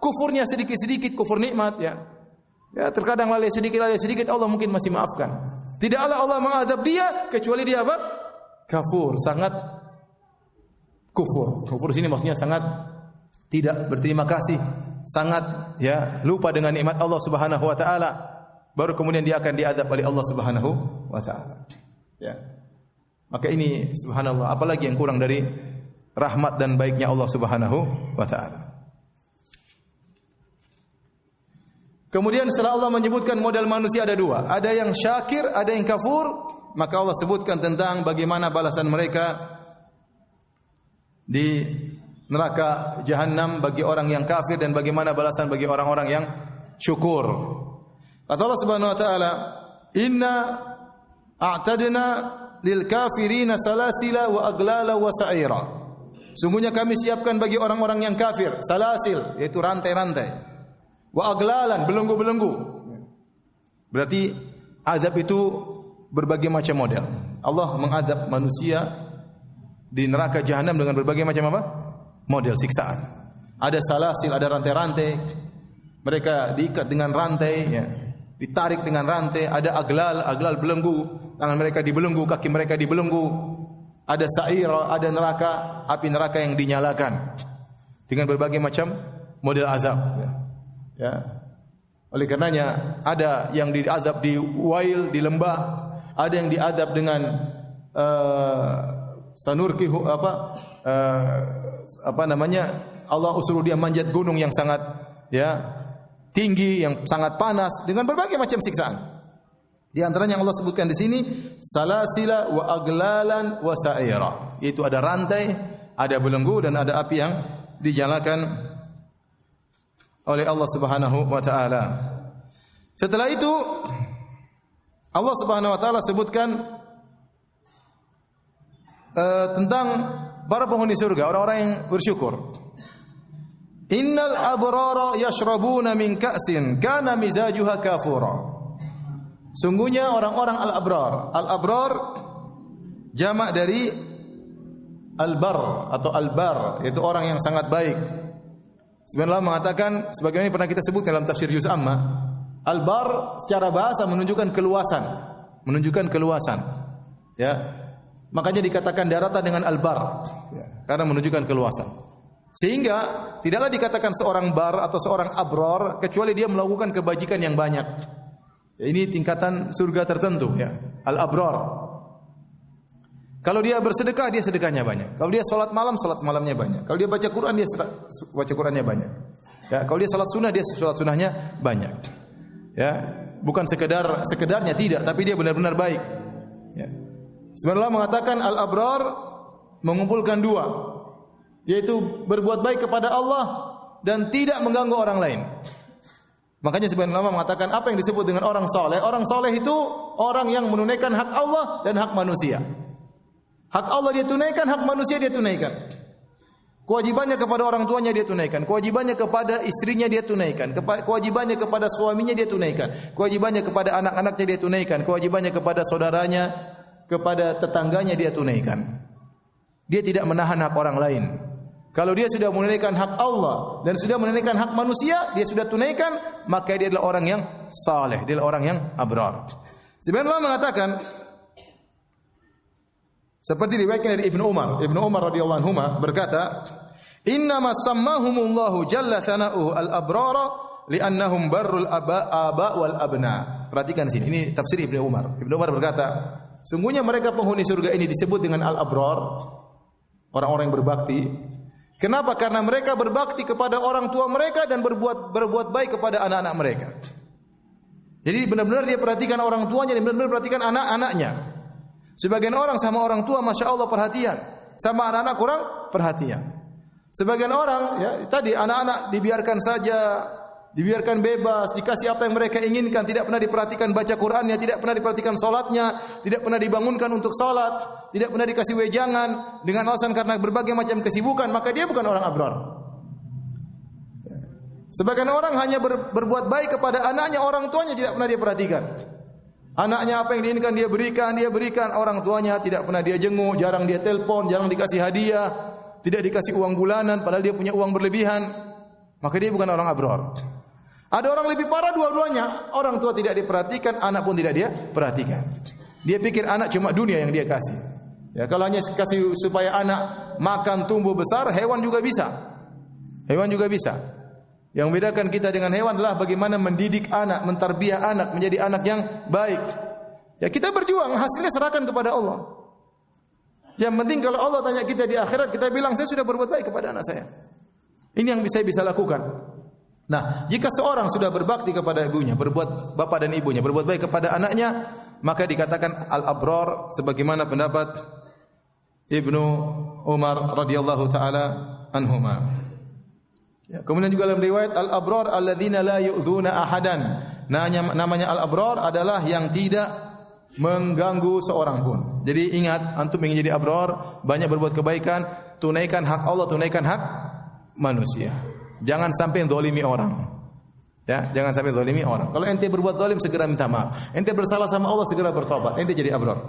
kufurnya sedikit-sedikit, kufur nikmat, ya terkadang lalai sedikit, Allah mungkin masih maafkan. Tidaklah Allah mengadab dia kecuali dia apa? Kafur, sangat kufur. Kufur sini maksudnya sangat tidak berterima kasih, sangat lupa dengan nikmat Allah Subhanahu wa taala, baru kemudian dia akan diazab oleh Allah Subhanahu wa taala. Ya. Maka ini subhanallah, apalagi yang kurang dari rahmat dan baiknya Allah Subhanahu wa taala. Kemudian setelah Allah menyebutkan model manusia ada dua, ada yang syakir, ada yang kafur, maka Allah sebutkan tentang bagaimana balasan mereka di neraka Jahannam bagi orang yang kafir dan bagaimana balasan bagi orang-orang yang syukur. Kata Allah Subhanahu wa taala, "Inna a'tadna lil kafirina salasila wa aglala wa sa'ira." Sungguhnya kami siapkan bagi orang-orang yang kafir salasil, yaitu rantai-rantai. Wa aglalan, belenggu-belenggu. Berarti azab itu berbagai macam model. Allah mengadab manusia di neraka Jahannam dengan berbagai macam apa? Model siksaan. Ada salasil, ada rantai-rantai. Mereka diikat dengan rantai, ditarik dengan rantai. Ada aglal belenggu. Tangan mereka dibelenggu, kaki mereka dibelenggu. Ada sa'ira, ada neraka, api neraka yang dinyalakan dengan berbagai macam model azab. Ya. Oleh karenanya ada yang diazab di wail, di lembah, ada yang diazab dengan sanurkihu Allah suruh dia manjat gunung yang sangat tinggi, yang sangat panas dengan berbagai macam siksaan. Di antaranya yang Allah sebutkan di sini salasila wa aglalan wa sa'ira. Itu ada rantai, ada belenggu dan ada api yang dinyalakan oleh Allah Subhanahu wa taala. Setelah itu Allah Subhanahu wa taala sebutkan tentang para penghuni surga, orang-orang yang bersyukur. Innal abrara yashrabuna min ka'sin kana mizajuha kafura. Sungguhnya orang-orang al-abrar. Al-abrar jamak dari al-bar atau al-bar, yaitu orang yang sangat baik. Sebenarnya Allah mengatakan sebagaimana pernah kita sebut dalam tafsir juz amma, al-bar secara bahasa menunjukkan keluasan. Ya. Makanya dikatakan daratan dengan al-bar, ya, karena menunjukkan keluasan. Sehingga tidaklah dikatakan seorang bar atau seorang abror kecuali dia melakukan kebajikan yang banyak. Ya, ini tingkatan surga tertentu, ya. Al-abror. Kalau dia bersedekah, dia sedekahnya banyak. Kalau dia salat malam, salat malamnya banyak. Kalau dia baca Quran, dia baca Qurannya banyak. Ya, kalau dia salat sunnah, dia salat sunnahnya banyak. Ya, bukan sekedarnya tidak, tapi dia benar-benar baik. Ya. Sebenarnya Allah mengatakan al-abrar mengumpulkan dua, yaitu berbuat baik kepada Allah dan tidak mengganggu orang lain. Makanya sebenarnya Allah mengatakan apa yang disebut dengan orang soleh. Orang soleh itu orang yang menunaikan hak Allah dan hak manusia. Hak Allah dia tunaikan, hak manusia dia tunaikan. Kewajibannya kepada orang tuanya dia tunaikan, kewajibannya kepada istrinya dia tunaikan, kewajibannya kepada suaminya dia tunaikan, kewajibannya kepada anak-anaknya dia tunaikan, kewajibannya kepada saudaranya, kepada tetangganya dia tunaikan. Dia tidak menahan hak orang lain. Kalau dia sudah menunaikan hak Allah dan sudah menunaikan hak manusia, dia sudah tunaikan, maka dia adalah orang yang saleh, dia adalah orang yang abrar. Sebenarnya Allah mengatakan seperti riwayatnya dari Ibnu Umar radhiyallahu anhu berkata, "Innama sammahumullahu jalla thana'uhu al-abrara li'annahum barrul aba wal abna." Perhatikan sini, ini tafsir Ibnu Umar. Ibnu Umar berkata, sungguhnya mereka penghuni surga ini disebut dengan al-abrar, orang-orang yang berbakti. Kenapa? Karena mereka berbakti kepada orang tua mereka dan berbuat baik kepada anak-anak mereka. Jadi benar-benar dia perhatikan orang tuanya dan benar-benar perhatikan anak-anaknya. Sebagian orang sama orang tua Masya Allah perhatian, sama anak-anak kurang perhatian. Sebagian orang ya tadi anak-anak dibiarkan saja, dibiarkan bebas, dikasih apa yang mereka inginkan, tidak pernah diperhatikan baca Qur'annya, tidak pernah diperhatikan salatnya, tidak pernah dibangunkan untuk salat, tidak pernah dikasih wejangan dengan alasan karena berbagai macam kesibukan, maka dia bukan orang abrar. Sebagian orang hanya berbuat baik kepada anaknya, orang tuanya tidak pernah dia perhatikan. Anaknya apa yang diinginkan dia berikan, orang tuanya tidak pernah dia jenguk, jarang dia telepon, jarang dikasih hadiah, tidak dikasih uang bulanan padahal dia punya uang berlebihan. Maka dia bukan orang abrar. Ada orang lebih parah dua-duanya, orang tua tidak diperhatikan, anak pun tidak dia perhatikan. Dia pikir anak cuma dunia yang dia kasih. Ya, kalau hanya kasih supaya anak makan tumbuh besar, hewan juga bisa. Hewan juga bisa. Yang membedakan kita dengan hewan adalah bagaimana mendidik anak, mentarbiyah anak menjadi anak yang baik. Ya kita berjuang, hasilnya serahkan kepada Allah. Yang penting kalau Allah tanya kita di akhirat, kita bilang saya sudah berbuat baik kepada anak saya. Ini yang saya bisa lakukan. Nah, jika seorang sudah berbakti kepada ibunya, berbuat bapak dan ibunya, berbuat baik kepada anaknya, maka dikatakan al-abrar sebagaimana pendapat Ibnu Umar radhiyallahu taala anhuma. Ya, kemudian juga dalam riwayat al-abrar alladzina la yu'dzuna ahadan. Namanya al-abrar adalah yang tidak mengganggu seorang pun. Jadi ingat, antum ingin jadi abrar, banyak berbuat kebaikan, tunaikan hak Allah, tunaikan hak manusia. Jangan sampai zalimi orang. Ya, jangan sampai zalimi orang. Kalau ente berbuat zalim segera minta maaf. Ente bersalah sama Allah segera bertobat. Ente jadi abrar.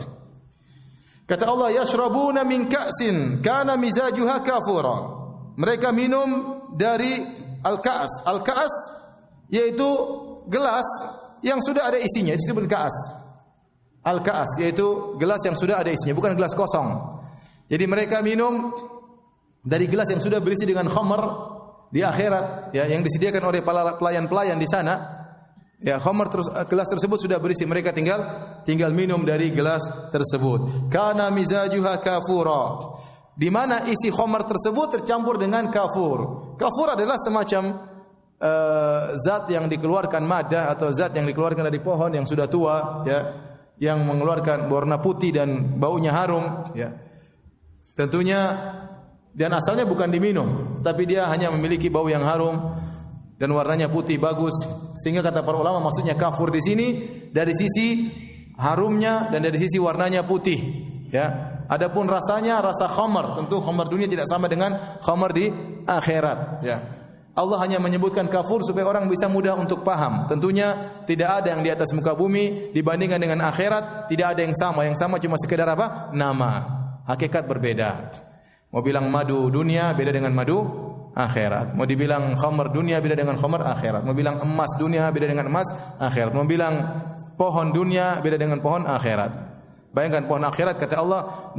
Kata Allah, yashrabuna min ka'sin kana mizajuha kafura. Mereka minum dari al-ka'as. Al-ka'as yaitu gelas yang sudah ada isinya, itu disebut ka'as. Al-ka'as yaitu gelas yang sudah ada isinya, bukan gelas kosong. Jadi mereka minum dari gelas yang sudah berisi dengan khamar di akhirat, ya, yang disediakan oleh para pelayan-pelayan di sana. Ya, khamar gelas tersebut sudah berisi, mereka tinggal minum dari gelas tersebut. Kana mizajuha kafura. Di mana isi khamar tersebut tercampur dengan kafur. Kafur adalah semacam zat yang dikeluarkan madah atau zat yang dikeluarkan dari pohon yang sudah tua, ya, yang mengeluarkan warna putih dan baunya harum, ya. Tentunya dan asalnya bukan diminum, tapi dia hanya memiliki bau yang harum dan warnanya putih bagus. Sehingga kata para ulama maksudnya kafur di sini dari sisi harumnya dan dari sisi warnanya putih, ya. Adapun rasanya rasa khamar, tentu khamar dunia tidak sama dengan khamar di akhirat, ya. Allah hanya menyebutkan kafur supaya orang bisa mudah untuk paham. Tentunya tidak ada yang di atas muka bumi dibandingkan dengan akhirat, tidak ada yang sama. Yang sama cuma sekedar apa? Nama. Hakikat berbeda. Mau bilang madu dunia beda dengan madu akhirat. Mau dibilang khamar dunia beda dengan khamar akhirat. Mau bilang emas dunia beda dengan emas akhirat. Mau bilang pohon dunia beda dengan pohon akhirat. Bayangkan pohon akhirat, kata Allah,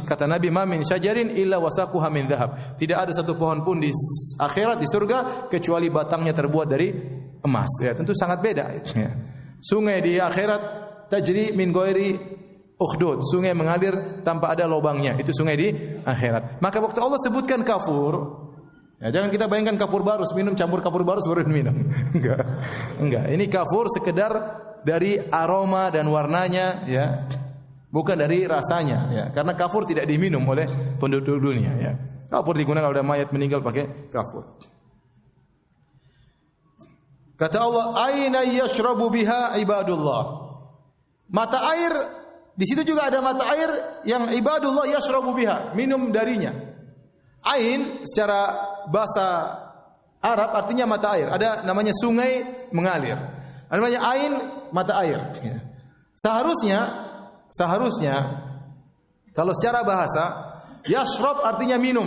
kata Nabi, ma min syajarin illa wasaquha min dhahab. Tidak ada satu pohon pun di akhirat, di surga, kecuali batangnya terbuat dari emas. Ya, tentu sangat beda. Ya. Sungai di akhirat tajri min ghairi ukhdud. Sungai mengalir tanpa ada lubangnya. Itu sungai di akhirat. Maka waktu Allah sebutkan kafur, ya, jangan kita bayangkan kafur barus, minum campur kafur barus baru minum. Enggak. Ini kafur sekedar dari aroma dan warnanya, ya. Bukan dari rasanya, ya. Karena kafur tidak diminum oleh penduduk dunia, ya. Kafur digunakan kalau ada mayat meninggal pakai kafur. Kata Allah, aina yashrabu biha ibadullah. Mata air, di situ juga ada mata air yang ibadullah yashrabu biha, minum darinya. Ain secara bahasa Arab artinya mata air. Ada namanya sungai mengalir. Ada namanya ain, mata air. Seharusnya kalau secara bahasa yashrab artinya minum.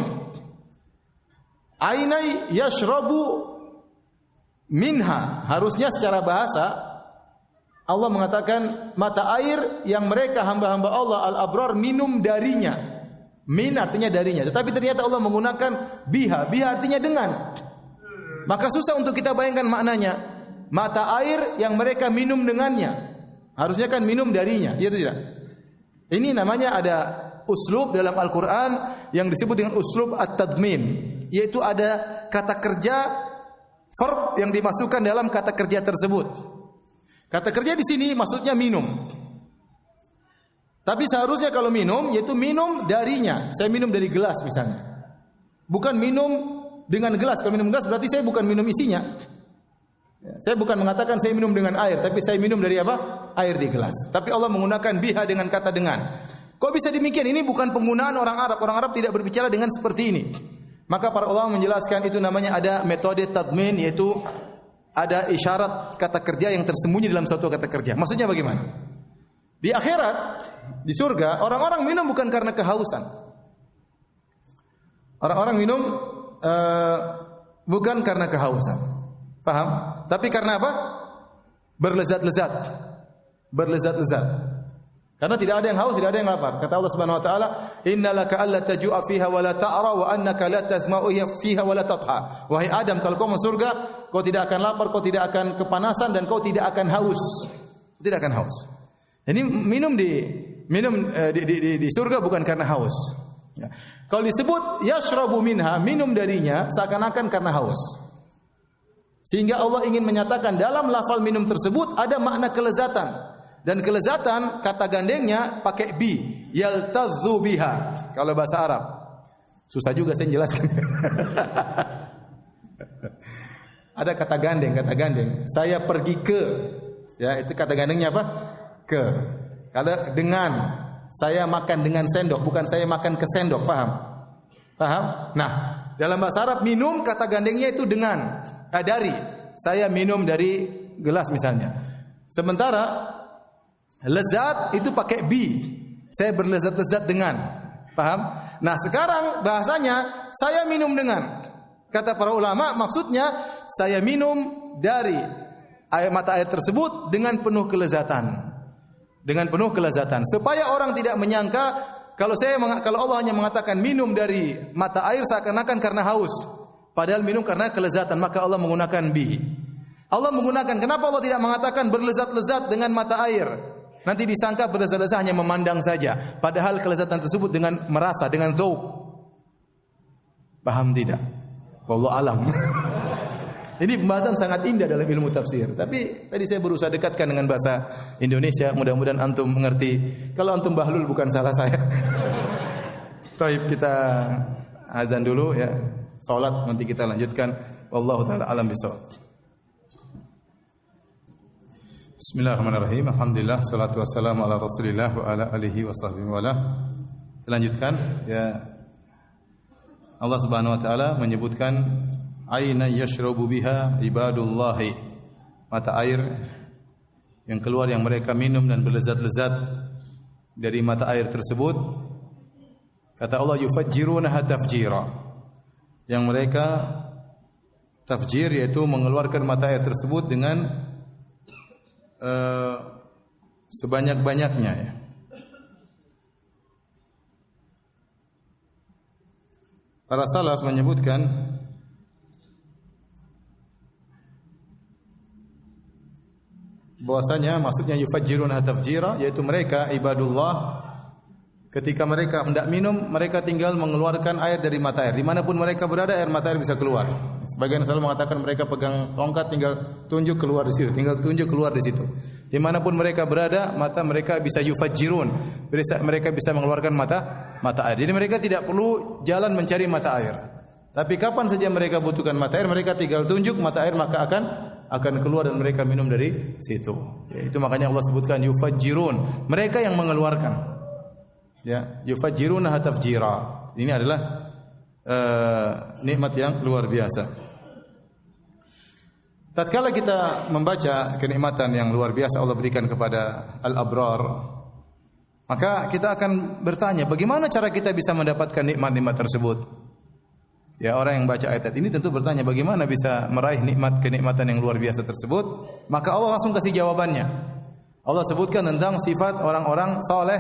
Ainai yashrabu minha. Harusnya secara bahasa Allah mengatakan mata air yang mereka hamba-hamba Allah al-abrar minum darinya. Min artinya darinya. Tetapi ternyata Allah menggunakan biha. Biha artinya dengan. Maka susah untuk kita bayangkan maknanya. Mata air yang mereka minum dengannya. Harusnya kan minum darinya, iya atau tidak? Ini namanya ada uslub dalam Al-Quran yang disebut dengan uslub at-tadmin, yaitu ada kata kerja verb yang dimasukkan dalam kata kerja tersebut. Kata kerja di sini maksudnya minum. Tapi seharusnya kalau minum, yaitu minum darinya. Saya minum dari gelas misalnya. Bukan minum dengan gelas. Kalau minum gelas berarti saya bukan minum isinya. Saya bukan mengatakan saya minum dengan air, tapi saya minum dari apa? Air di gelas. Tapi Allah menggunakan biha dengan kata dengan. Kok bisa demikian? Ini bukan penggunaan orang Arab. Orang Arab tidak berbicara dengan seperti ini. Maka para ulama menjelaskan itu namanya ada metode tadmin, yaitu ada isyarat kata kerja yang tersembunyi dalam suatu kata kerja. Maksudnya bagaimana? Di akhirat, di surga, orang-orang minum bukan karena kehausan. Orang-orang minum bukan karena kehausan. Paham? Tapi karena apa? Berlezat-lezat. Berlezat-lezat. Karena tidak ada yang haus, tidak ada yang lapar. Kata Allah Subhanahu wa taala, "Innalaka alla tajua fiha wa la ta'ra wa annaka la tazma'u fiha wa la tatha." Wahai Adam, kalau kau masuk surga, kau tidak akan lapar, kau tidak akan kepanasan dan kau tidak akan haus. Tidak akan haus. Ini minum di surga bukan karena haus. Ya. Kalau disebut yashrabu minha, minum darinya seakan-akan karena haus. Sehingga Allah ingin menyatakan dalam lafal minum tersebut ada makna kelezatan. Dan kelezatan kata gandengnya pakai bi, yaltadzu biha. Kalau bahasa Arab. Susah juga saya jelaskan. Ada kata gandeng. Saya pergi ke. Ya, itu kata gandengnya apa? Ke. Kalau dengan saya makan dengan sendok, bukan saya makan ke sendok, paham? Paham? Nah, dalam bahasa Arab minum kata gandengnya itu dengan. Dari saya minum dari gelas misalnya. Sementara lezat itu pakai bi. Saya berlezat-lezat dengan. Paham? Nah, sekarang bahasanya saya minum dengan. Kata para ulama maksudnya saya minum dari mata air tersebut dengan penuh kelezatan. Dengan penuh kelezatan supaya orang tidak menyangka kalau Allah hanya mengatakan minum dari mata air seakan-akan karena haus. Padahal minum karena kelezatan, maka Allah menggunakan bi. Allah menggunakan, kenapa Allah tidak mengatakan berlezat-lezat dengan mata air? Nanti disangka berlezat-lezat hanya memandang saja. Padahal kelezatan tersebut dengan merasa, dengan dzauq. Paham tidak? Wallahu alam. Ini pembahasan sangat indah dalam ilmu tafsir. Tapi tadi saya berusaha dekatkan dengan bahasa Indonesia. Mudah-mudahan antum mengerti. Kalau antum bahlul bukan salah saya. Baik, kita azan dulu ya. Salat nanti kita lanjutkan. Wallahu taala alam bisawab. Bismillahirrahmanirrahim. Alhamdulillah, salatu wassalamu ala Rasulillah wa ala alihi wa sahbihi wa ala. Selanjutkan, ya, Allah Subhanahu wa taala menyebutkan aina yashrabu biha ibadullahi, mata air yang keluar yang mereka minum dan berlezat-lezat dari mata air tersebut. Kata Allah, yufajjirunaha tafjira, yang mereka tafjir yaitu mengeluarkan mata air tersebut dengan sebanyak-banyaknya, ya. Para salaf menyebutkan bahwasanya maksudnya yufajjiruna tafjira yaitu mereka ibadullah, ketika mereka hendak minum mereka tinggal mengeluarkan air dari mata air. Dimanapun mereka berada air mata air bisa keluar. Sebagian salaf mengatakan mereka pegang tongkat tinggal tunjuk keluar di situ, tinggal tunjuk keluar di situ. Dimanapun mereka berada mata mereka bisa yufajjirun, mereka bisa mengeluarkan mata air. Jadi mereka tidak perlu jalan mencari mata air. Tapi kapan saja mereka butuhkan mata air, mereka tinggal tunjuk mata air maka akan keluar dan mereka minum dari situ. Ya, itu makanya Allah sebutkan yufajjirun, mereka yang mengeluarkan. Ya, yufajjiruna tafjira. Ini adalah nikmat yang luar biasa. Tatkala kita membaca kenikmatan yang luar biasa Allah berikan kepada al-abrar, maka kita akan bertanya, bagaimana cara kita bisa mendapatkan nikmat-nikmat tersebut? Ya, orang yang baca ayat ini tentu bertanya, bagaimana bisa meraih kenikmatan yang luar biasa tersebut? Maka Allah langsung kasih jawabannya. Allah sebutkan tentang sifat orang-orang saleh,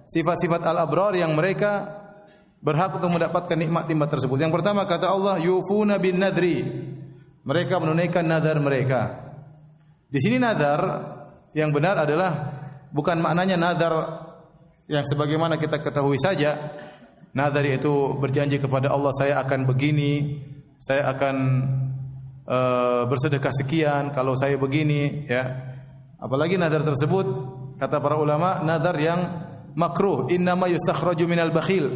sifat-sifat al-abrar yang mereka berhak untuk mendapatkan nikmat-nikmat tersebut. Yang pertama kata Allah, yufuna bin nadri. Mereka menunaikan nazar mereka. Di sini nazar yang benar adalah bukan maknanya nazar yang sebagaimana kita ketahui saja. Nazar itu berjanji kepada Allah, saya akan begini, saya akan bersedekah sekian kalau saya begini, ya. Apalagi nazar tersebut kata para ulama nazar yang makruh, innama yustakhraju minal bakhil.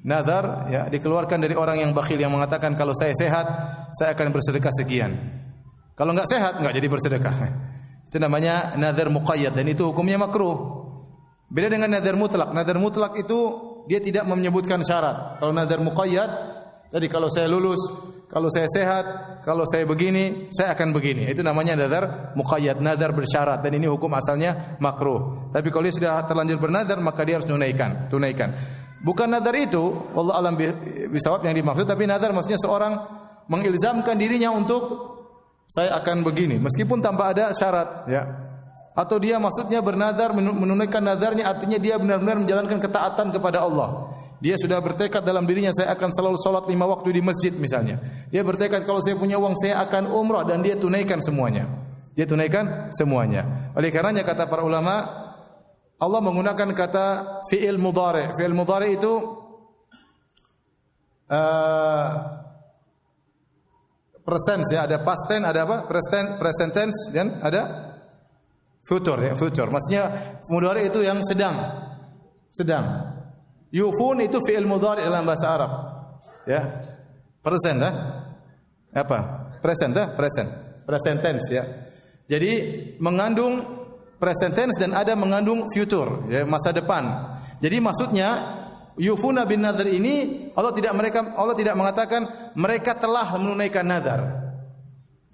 Nazar, ya, dikeluarkan dari orang yang bakhil yang mengatakan kalau saya sehat, saya akan bersedekah sekian. Kalau enggak sehat, enggak jadi bersedekah. Itu namanya nazar muqayyad dan itu hukumnya makruh. Beda dengan nazar mutlak. Nazar mutlak itu dia tidak menyebutkan syarat. Kalau nazar muqayyad, tadi kalau saya lulus, kalau saya sehat, kalau saya begini, saya akan begini. Itu namanya nazar muqayyad, nazar bersyarat dan ini hukum asalnya makruh. Tapi kalau dia sudah terlanjur bernazar maka dia harus tunaikan. Bukan nazar itu, wallahu alam bisawab yang dimaksud, tapi nazar maksudnya seorang mengilzamkan dirinya untuk saya akan begini meskipun tanpa ada syarat, ya. Atau dia maksudnya bernazar menunaikan nazarnya artinya dia benar-benar menjalankan ketaatan kepada Allah. Dia sudah bertekad dalam dirinya saya akan selalu salat 5 waktu di masjid misalnya. Dia bertekad kalau saya punya uang saya akan umrah dan dia tunaikan semuanya. Dia tunaikan semuanya. Oleh karenanya kata para ulama Allah menggunakan kata fi'il mudhari'. Fi'il mudhari' itu present, ya, ada past tense, ada apa? Present tense dan ada future, ya, future. Maksudnya mudhari' itu yang sedang. Yufun itu fi'il mudhari' dalam bahasa Arab. Ya. Present, apa? Present, present tense, ya. Jadi mengandung present tense dan ada mengandung future, ya, masa depan. Jadi maksudnya yufuna bin nadhr ini Allah tidak mengatakan mereka telah menunaikan nazar.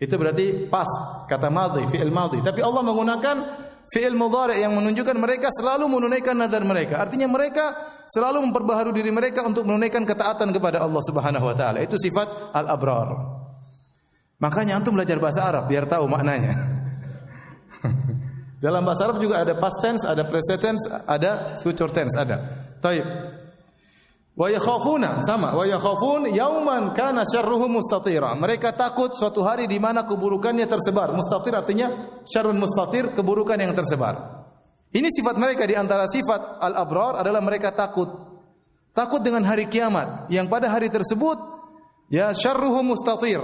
Itu berarti past, kata madhi, fi'il madhi. Tapi Allah menggunakan fi'il mudhari' yang menunjukkan mereka selalu menunaikan nazar mereka. Artinya mereka selalu memperbaharui diri mereka untuk menunaikan ketaatan kepada Allah Subhanahu wa taala. Itu sifat al-abrar. Makanya antum belajar bahasa Arab biar tahu maknanya. Dalam bahasa Arab juga ada past tense, ada present tense, ada future tense, ada. Taib. Wa yakhafuna, sama. Wa yakhafun yauman kana syarruhu mustatira. Mereka takut suatu hari di mana keburukannya tersebar. Mustatir artinya syarrun mustatir, keburukan yang tersebar. Ini sifat mereka, di antara sifat al-abrar adalah mereka takut. Takut dengan hari kiamat yang pada hari tersebut ya syarruhu mustatir.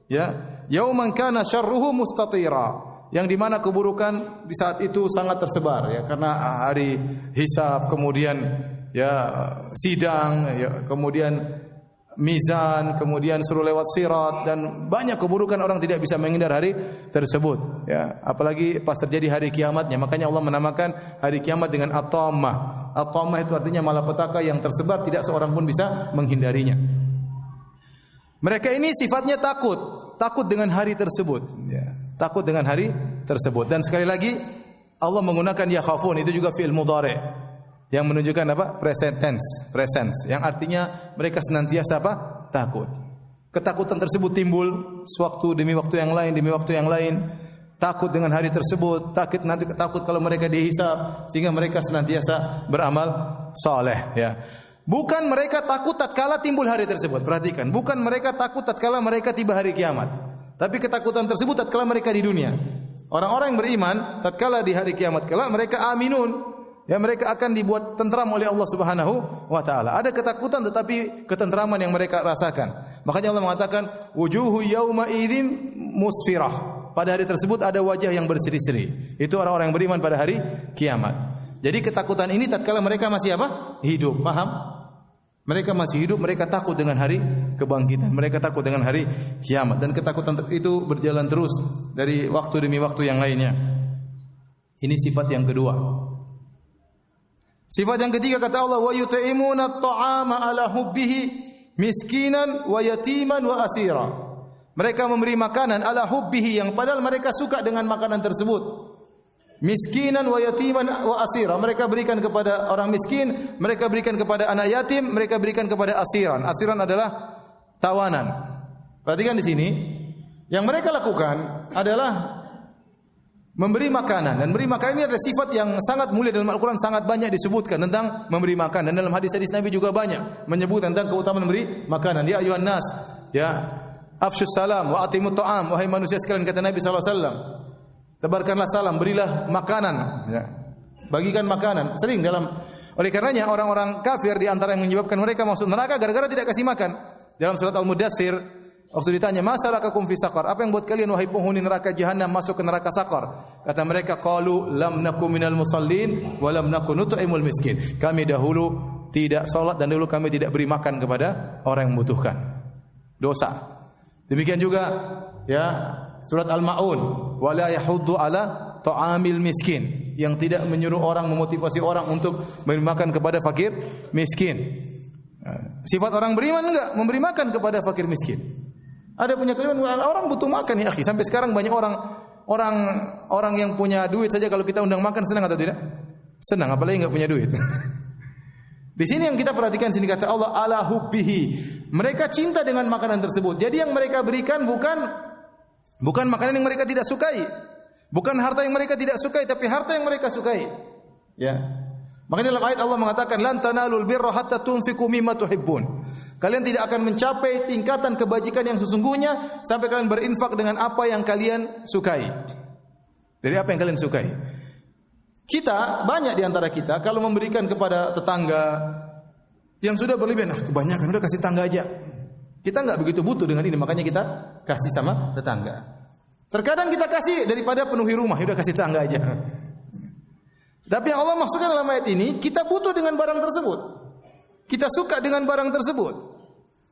Ya, yauman kana syarruhu mustatira. Yang di mana keburukan di saat itu sangat tersebar, ya, karena hari hisab, kemudian ya sidang, ya, kemudian mizan, kemudian suruh lewat sirat, dan banyak keburukan orang tidak bisa menghindar hari tersebut. Ya, apalagi pas terjadi hari kiamatnya. Makanya Allah menamakan hari kiamat dengan at-tammah. At-tammah itu artinya malapetaka yang tersebar, tidak seorang pun bisa menghindarinya. Mereka ini sifatnya takut dengan hari tersebut. Ya, takut dengan hari tersebut. Dan sekali lagi Allah menggunakan yakhafun, itu juga fi'il mudhari' yang menunjukkan apa? Present tense, yang artinya mereka senantiasa apa? Takut. Ketakutan tersebut timbul sewaktu demi waktu yang lain. Takut dengan hari tersebut, takut kalau mereka dihisab, sehingga mereka senantiasa beramal saleh, ya. Bukan mereka takut tatkala timbul hari tersebut. Perhatikan, bukan mereka takut tatkala mereka tiba hari kiamat. Tapi ketakutan tersebut tatkala mereka di dunia. Orang-orang yang beriman tatkala di hari kiamat kelak mereka aminun. Ya, mereka akan dibuat tentram oleh Allah Subhanahu wa taala. Ada ketakutan tetapi ketentraman yang mereka rasakan. Makanya Allah mengatakan wujuhu yauma idzin musfirah. Pada hari tersebut ada wajah yang berseri-seri. Itu orang-orang yang beriman pada hari kiamat. Jadi ketakutan ini tatkala mereka masih apa? Hidup, paham? Mereka masih hidup, mereka takut dengan hari kebangkitan, mereka takut dengan hari kiamat, dan ketakutan itu berjalan terus dari waktu demi waktu yang lainnya. Ini sifat yang kedua. Sifat yang ketiga kata Allah, wa yut'imuna at-ta'ama ala hubbihi miskinan wa yatiman wa asira. Mereka memberi makanan ala hubbihi, yang padahal mereka suka dengan makanan tersebut. Miskinan wa yatiman wa asira, mereka berikan kepada orang miskin, mereka berikan kepada anak yatim, mereka berikan kepada asiran. Asiran adalah tawanan. Perhatikan di sini, yang mereka lakukan adalah memberi makanan, dan memberi makanan ini adalah sifat yang sangat mulia dalam Al-Qur'an, sangat banyak disebutkan tentang memberi makan, dan dalam hadis-hadis Nabi juga banyak menyebut tentang keutamaan memberi makanan. Ya ayuhan nas, ya afsyus salam wa atimut ta'am, wahai manusia sekalian, kata Nabi sallallahu alaihi wasallam, tebarkanlah salam, berilah makanan, ya. Bagikan makanan. Sering oleh karenanya orang-orang kafir di antara yang menyebabkan mereka masuk neraka gara-gara tidak kasih makan. Dalam surat Al-Mudaththir, waktu ditanya, "Masalakakum fi saqar?" Apa yang buat kalian wahai penghuni neraka jahanam masuk ke neraka Saqar? Kata mereka, "Qalu lam nakum minal musallin wa lam nakun nut'imul miskin." Kami dahulu tidak salat dan dahulu kami tidak beri makan kepada orang yang membutuhkan. Dosa. Demikian juga ya surat Al-Maun, wala yahuddu ala ta'amil miskin, yang tidak menyuruh orang, memotivasi orang untuk memberi makan kepada fakir miskin. Sifat orang beriman enggak memberi makan kepada fakir miskin. Ada punya kalimat orang butuh makan ya akhi. Sampai sekarang banyak orang yang punya duit saja kalau kita undang makan senang atau tidak? Senang, apalagi enggak punya duit. Di sini yang kita perhatikan sini kata Allah ala hubbihi. Mereka cinta dengan makanan tersebut. Jadi yang mereka berikan bukan makanan yang mereka tidak sukai, bukan harta yang mereka tidak sukai, tapi harta yang mereka sukai. Ya. Makanya dalam ayat Allah mengatakan lan tanalul birra hatta tunfiqu mimma tuhibbun. Kalian tidak akan mencapai tingkatan kebajikan yang sesungguhnya sampai kalian berinfak dengan apa yang kalian sukai. Dari apa yang kalian sukai. Kita, banyak di antara kita kalau memberikan kepada tetangga yang sudah berlebihan, kebanyakan udah kasih tangga aja. Kita enggak begitu butuh dengan ini, makanya kita kasih sama tetangga. Terkadang kita kasih daripada penuhi rumah, udah kasih tangga aja. Tapi yang Allah maksudkan dalam ayat ini, kita butuh dengan barang tersebut. Kita suka dengan barang tersebut.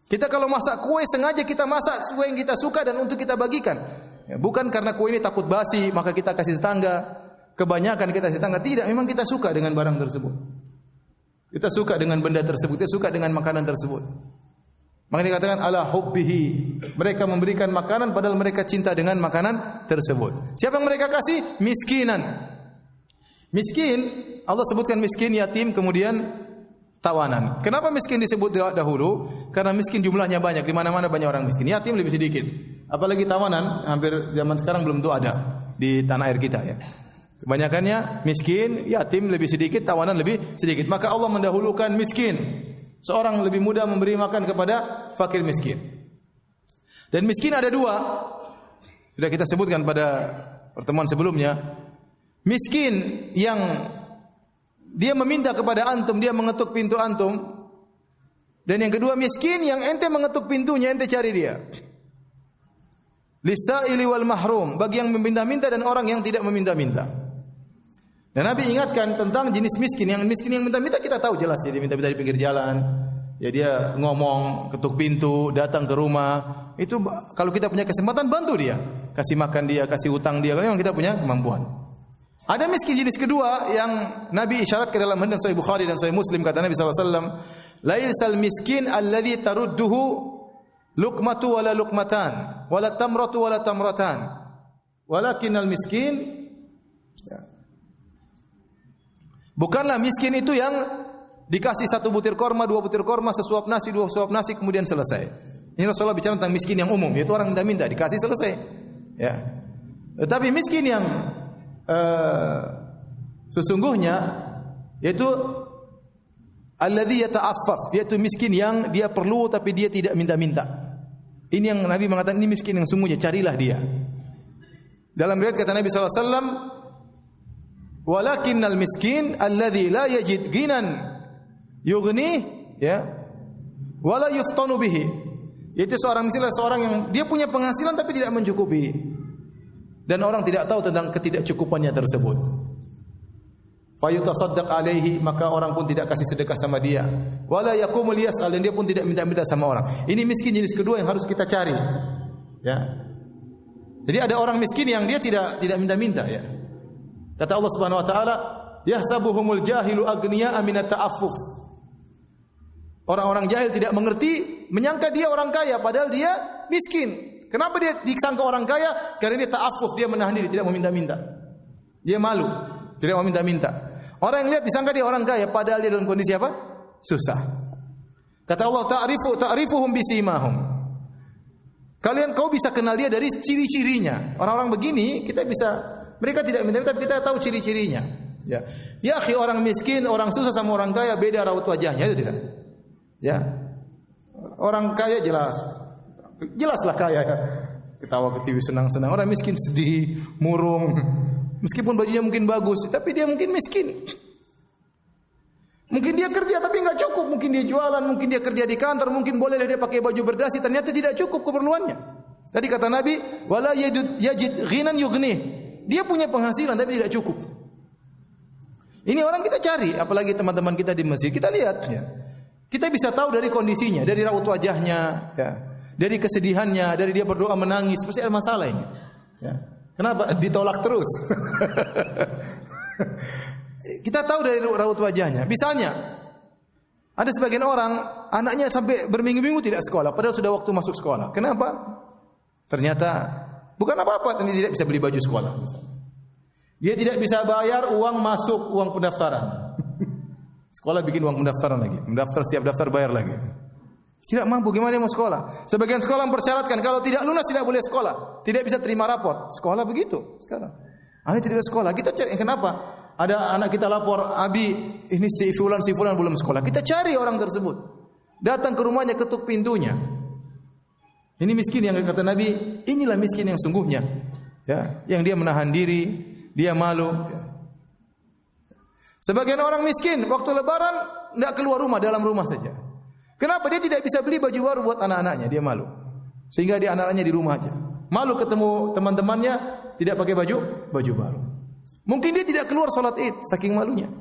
Kita kalau masak kue, sengaja kita masak kue yang kita suka dan untuk kita bagikan. Ya, bukan karena kue ini takut basi, maka kita kasih tetangga. Kebanyakan kita kasih tetangga. Tidak, memang kita suka dengan barang tersebut. Kita suka dengan benda tersebut, kita suka dengan makanan tersebut. Makanya dikatakan ala hubbihi. Mereka memberikan makanan padahal mereka cinta dengan makanan tersebut. Siapa yang mereka kasih? Miskinan. Miskin, Allah sebutkan miskin, yatim, kemudian tawanan. Kenapa miskin disebut dahulu? Karena miskin jumlahnya banyak, di mana-mana banyak orang miskin. Yatim lebih sedikit. Apalagi tawanan, hampir zaman sekarang belum tentu ada di tanah air kita ya. Kebanyakannya miskin, yatim lebih sedikit, tawanan lebih sedikit. Maka Allah mendahulukan miskin. Seorang lebih mudah memberi makan kepada fakir miskin. Dan miskin ada dua. Sudah kita sebutkan pada pertemuan sebelumnya. Miskin yang dia meminta kepada antum, dia mengetuk pintu antum. Dan yang kedua miskin yang ente mengetuk pintunya, ente cari dia. Lisaili wal mahrum, bagi yang meminta-minta dan orang yang tidak meminta-minta. Dan Nabi ingatkan tentang jenis miskin. Yang miskin yang minta-minta kita tahu jelas, dia minta-minta di pinggir jalan, Ya dia ngomong, ketuk pintu, datang ke rumah. Itu kalau kita punya kesempatan bantu dia, kasih makan dia, kasih utang dia. Kalau memang kita punya kemampuan. Ada miskin jenis kedua yang Nabi isyaratkan dalam hadis Sahih Bukhari dan Sahih Muslim, kata Nabi sallallahu alaihi wasallam, "Laisal miskin alladhi tarudduhu luqmatu wala luqmatan, wala tamratu wala tamratan. Walakinnal miskin." Bukanlah miskin itu yang dikasih 1 butir korma, 2 butir korma, sesuap nasi, 2 suap nasi, kemudian selesai. Ini Rasulullah bicara tentang miskin yang umum, yaitu orang minta-minta, dikasih selesai. Ya. Tetapi miskin yang sesungguhnya yaitu alladzi yata'affaf, yaitu miskin yang dia perlu tapi dia tidak minta-minta. Ini yang Nabi mengatakan ini miskin yang sungguhnya, carilah dia. Dalam riwayat kata Nabi sallallahu alaihi wasallam, walakinnal miskin alladzi la yajid ghinan yughni ya wala yuftanu bihi. Yaitu seorang miskin adalah seorang yang dia punya penghasilan tapi tidak mencukupi. Dan orang tidak tahu tentang ketidakcukupannya tersebut. Fa yutasaddaq alaihi, maka orang pun tidak kasih sedekah sama dia. Wala yaqumul yas'al, dan dia pun tidak minta-minta sama orang. Ini miskin jenis kedua yang harus kita cari. Ya. Jadi ada orang miskin yang dia tidak minta-minta ya. Kata Allah Subhanahu wa taala, yahsabuhumul jahilu aghniya'a minat ta'affuf. Orang-orang jahil tidak mengerti, menyangka dia orang kaya padahal dia miskin. Kenapa dia disangka orang kaya? Karena dia ta'affuf, dia menahan diri, tidak meminta-minta. Dia malu, tidak meminta-minta. Orang yang lihat disangka dia orang kaya padahal dia dalam kondisi apa? Susah. Kata Allah, ta'rifuhum bisimahum. Kau bisa kenal dia dari ciri-cirinya. Orang-orang begini mereka tidak minta, tapi kita tahu ciri-cirinya. Ya, akhi, orang miskin, orang susah sama orang kaya beda raut wajahnya, itu tidak. Ya, orang kaya jelaslah kaya, ketawa ketiwi senang-senang. Orang miskin sedih, murung. Meskipun bajunya mungkin bagus, tapi dia mungkin miskin. Mungkin dia kerja tapi enggak cukup, mungkin dia jualan, mungkin dia kerja di kantor, mungkin bolehlah dia pakai baju berdasi, ternyata tidak cukup keperluannya. Tadi kata Nabi, wala yajid ghinan yughni. Dia punya penghasilan tapi tidak cukup. Ini orang kita cari, apalagi teman-teman kita di masjid, kita lihat ya. Kita bisa tahu dari kondisinya, dari raut wajahnya, ya. Dari kesedihannya, dari dia berdoa menangis, pasti ada masalah ini. Ya. Kenapa ditolak terus? Kita tahu dari raut wajahnya. Misalnya, ada sebagian orang anaknya sampai berminggu-minggu tidak sekolah, padahal sudah waktu masuk sekolah. Kenapa? Ternyata bukan apa-apa, ternyata tidak bisa beli baju sekolah. Dia tidak bisa bayar uang masuk, uang pendaftaran. Sekolah bikin uang pendaftaran lagi, mendaftar setiap daftar bayar lagi. Tidak mampu, gimana mau sekolah? Sebagian sekolah mempersyaratkan kalau tidak lunas tidak boleh sekolah, tidak bisa terima raport. Sekolah begitu sekarang. Anak tidak sekolah, kita cari kenapa? Ada anak kita lapor, Abi, ini si fulan belum sekolah. Kita cari orang tersebut, datang ke rumahnya, ketuk pintunya. Ini miskin yang kata Nabi, inilah miskin yang sungguhnya, ya, yang dia menahan diri, dia malu. Ya. Sebagian orang miskin waktu Lebaran tidak keluar rumah, dalam rumah saja. Kenapa? Dia tidak bisa beli baju baru buat anak-anaknya, dia malu. Sehingga dia anak-anaknya di rumah aja. Malu ketemu teman-temannya tidak pakai baju baru. Mungkin dia tidak keluar salat Id saking malunya.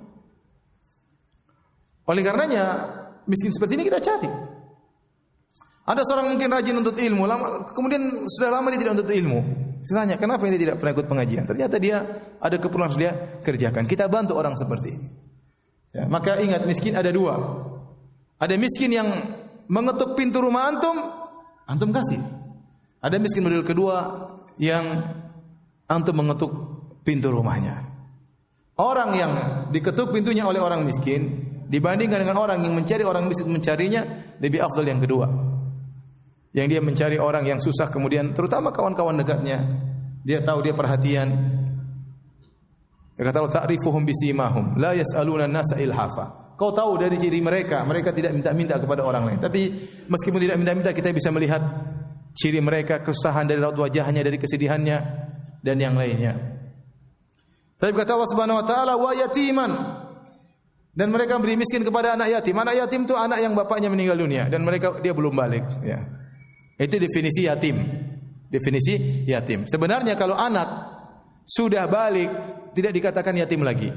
Oleh karenanya miskin seperti ini kita cari. Ada seorang mungkin rajin untuk ilmu, kemudian sudah lama dia tidak untuk ilmu. Saya tanya, kenapa dia tidak pernah ikut pengajian? Ternyata dia ada keperluan harus dia kerjakan. Kita bantu orang seperti ini. Ya, maka ingat, miskin ada dua. Ada miskin yang mengetuk pintu rumah antum kasih. Ada miskin model kedua yang antum mengetuk pintu rumahnya. Orang yang diketuk pintunya oleh orang miskin dibandingkan dengan orang yang mencari orang miskin mencarinya, lebih afdal yang kedua. Yang dia mencari orang yang susah, kemudian terutama kawan-kawan dekatnya, dia tahu, dia perhatian. Dia kata Allah, ta'rifuhum bisimahum la yas'aluna an-nasa ilhafa. Kau tahu dari ciri mereka tidak minta-minta kepada orang lain. Tapi meskipun tidak minta-minta, kita bisa melihat ciri mereka, kesusahan dari raut wajahnya, dari kesedihannya dan yang lainnya. Tapi kata Allah Subhanahu wa taala, wa yatiman, dan mereka beri miskin kepada anak yatim. Anak yatim itu anak yang bapaknya meninggal dunia dan dia belum balik, ya. Itu definisi yatim. Definisi yatim. Sebenarnya kalau anak sudah balik tidak dikatakan yatim lagi.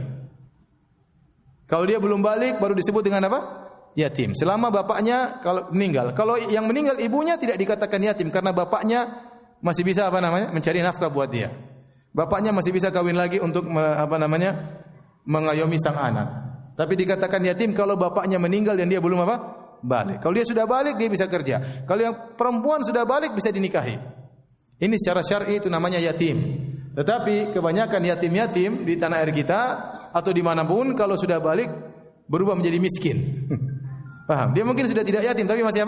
Kalau dia belum balik baru disebut dengan apa? yatim. Selama bapaknya kalau meninggal. Kalau yang meninggal ibunya tidak dikatakan yatim karena bapaknya masih bisa mencari nafkah buat dia. Bapaknya masih bisa kawin lagi untuk mengayomi sang anak. Tapi dikatakan yatim kalau bapaknya meninggal dan dia belum balik. Kalau dia sudah balik dia bisa kerja. Kalau yang perempuan sudah balik bisa dinikahi. Ini secara syar'i itu namanya yatim. Tetapi kebanyakan yatim-yatim di tanah air kita atau dimanapun kalau sudah balik berubah menjadi miskin. Paham? Dia mungkin sudah tidak yatim tapi masih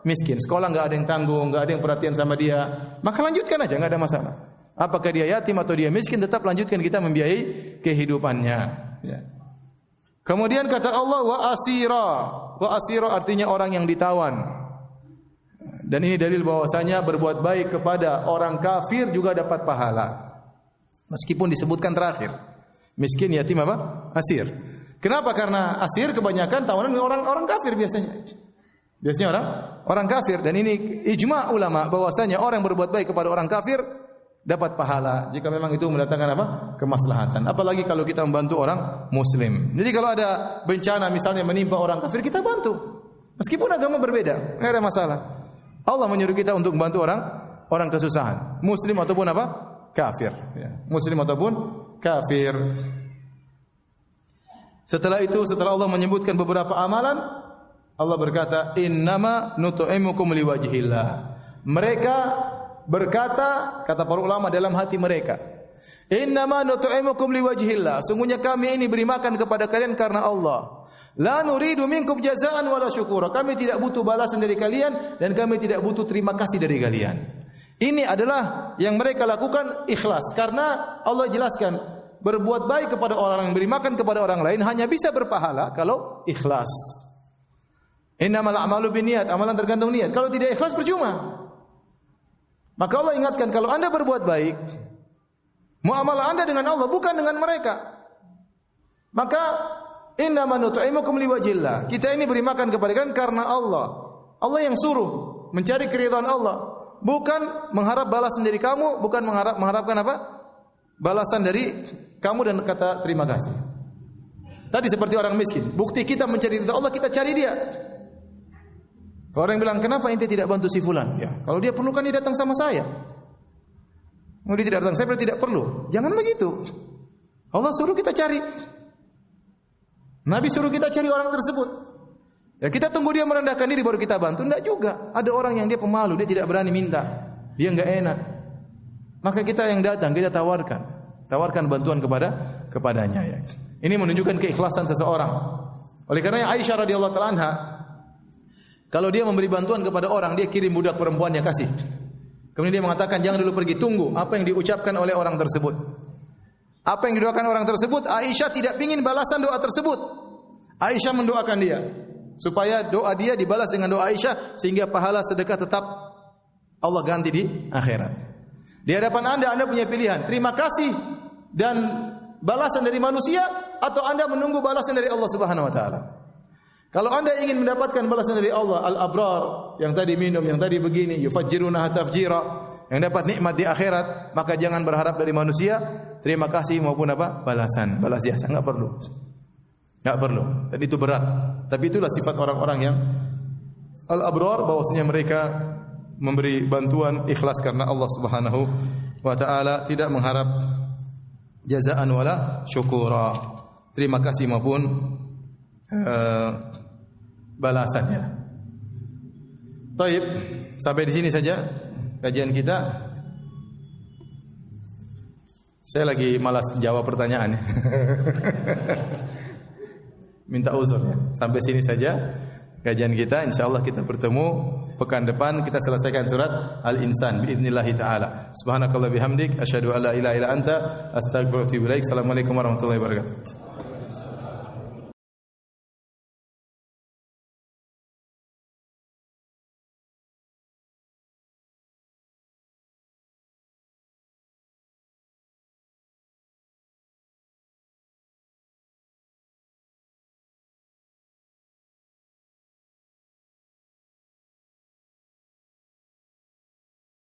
miskin. Sekolah enggak ada yang tanggung, enggak ada yang perhatian sama dia. Maka lanjutkan aja, enggak ada masalah. Apakah dia yatim atau dia miskin, tetap lanjutkan, kita membiayai kehidupannya. Ya. Kemudian kata Allah wa asira. Wa asira artinya orang yang ditawan. Dan ini dalil bahwasanya berbuat baik kepada orang kafir juga dapat pahala. Meskipun disebutkan terakhir. Miskin, yatim asir. Kenapa? Karena asir kebanyakan tawanan orang kafir biasanya. Biasanya orang kafir, dan ini ijma' ulama bahwasanya orang yang berbuat baik kepada orang kafir dapat pahala jika memang itu mendatangkan kemaslahatan. Apalagi kalau kita membantu orang muslim. Jadi kalau ada bencana misalnya menimpa orang kafir, kita bantu. Meskipun agama berbeda, enggak ada masalah. Allah menyuruh kita untuk membantu orang kesusahan, muslim ataupun kafir, ya. Muslim ataupun kafir. Setelah itu, setelah Allah menyebutkan beberapa amalan, Allah berkata, innama nut'imukum liwajhillah. Mereka berkata, kata para ulama dalam hati mereka, innama nut'imukum liwajhillah. Sungguhnya kami ini beri makan kepada kalian karena Allah. La nuridu minkum jazaan wala syukura. Kami tidak butuh balasan dari kalian dan kami tidak butuh terima kasih dari kalian. Ini adalah yang mereka lakukan ikhlas. Karena Allah jelaskan, berbuat baik kepada orang yang beri makan kepada orang lain hanya bisa berpahala kalau ikhlas. Innamal a'malu binniyat, amalan tergantung niat. Kalau tidak ikhlas percuma. Maka Allah ingatkan, kalau Anda berbuat baik, muamalah Anda dengan Allah bukan dengan mereka. Maka innama nut'imukum liwajhillah. Kita ini beri makan kepada kalian karena Allah. Allah yang suruh mencari keridhaan Allah. Bukan mengharap balasan dari kamu, bukan mengharapkan balasan dari kamu dan kata terima kasih. Tadi seperti orang miskin, bukti kita mencari ridha Allah, kita cari dia. Kalau orang bilang, kenapa ente tidak bantu si fulan? Ya, kalau dia perlu kan dia datang sama saya. Kalau dia tidak datang, saya berarti tidak perlu. Jangan begitu. Allah suruh kita cari. Nabi suruh kita cari orang tersebut. Ya, kita tunggu dia merendahkan diri baru kita bantu. Tidak juga. Ada orang yang dia pemalu, dia tidak berani minta. Dia enggak enak. Maka kita yang datang, kita tawarkan bantuan kepadanya. Ya. Ini menunjukkan keikhlasan seseorang. Oleh karena Aisyah radhiyallahu taala anha, kalau dia memberi bantuan kepada orang, dia kirim budak perempuannya kasih. Kemudian dia mengatakan, jangan dulu pergi, tunggu apa yang diucapkan oleh orang tersebut. Apa yang didoakan orang tersebut, Aisyah tidak ingin balasan doa tersebut. Aisyah mendoakan dia supaya doa dia dibalas dengan doa Aisyah, sehingga pahala sedekah tetap Allah ganti di akhirat. Di hadapan Anda punya pilihan, terima kasih dan balasan dari manusia, atau Anda menunggu balasan dari Allah Subhanahu wa taala. Kalau Anda ingin mendapatkan balasan dari Allah, al-abrar yang tadi minum, yang tadi begini, yufajjiruna tafjira, yang dapat nikmat di akhirat, maka jangan berharap dari manusia terima kasih maupun balasan, balas jasa, enggak perlu. Enggak perlu. Dan itu berat. Tapi itulah sifat orang-orang yang al-abrar, bahwasanya mereka memberi bantuan ikhlas karena Allah Subhanahu wa taala, tidak mengharap jazaan wala syukura. Terima kasih maupun balasannya. Baik, sampai di sini saja kajian kita. Saya lagi malas jawab pertanyaan. Minta uzur ya. Sampai sini saja kajian kita. Insyaallah kita bertemu pekan depan, kita selesaikan surat Al-Insan biidznillah taala. Subhanakallah bihamdik asyhadu an la ilaha illa anta astaghfiruka wa atubu ilaik. Assalamualaikum warahmatullahi wabarakatuh.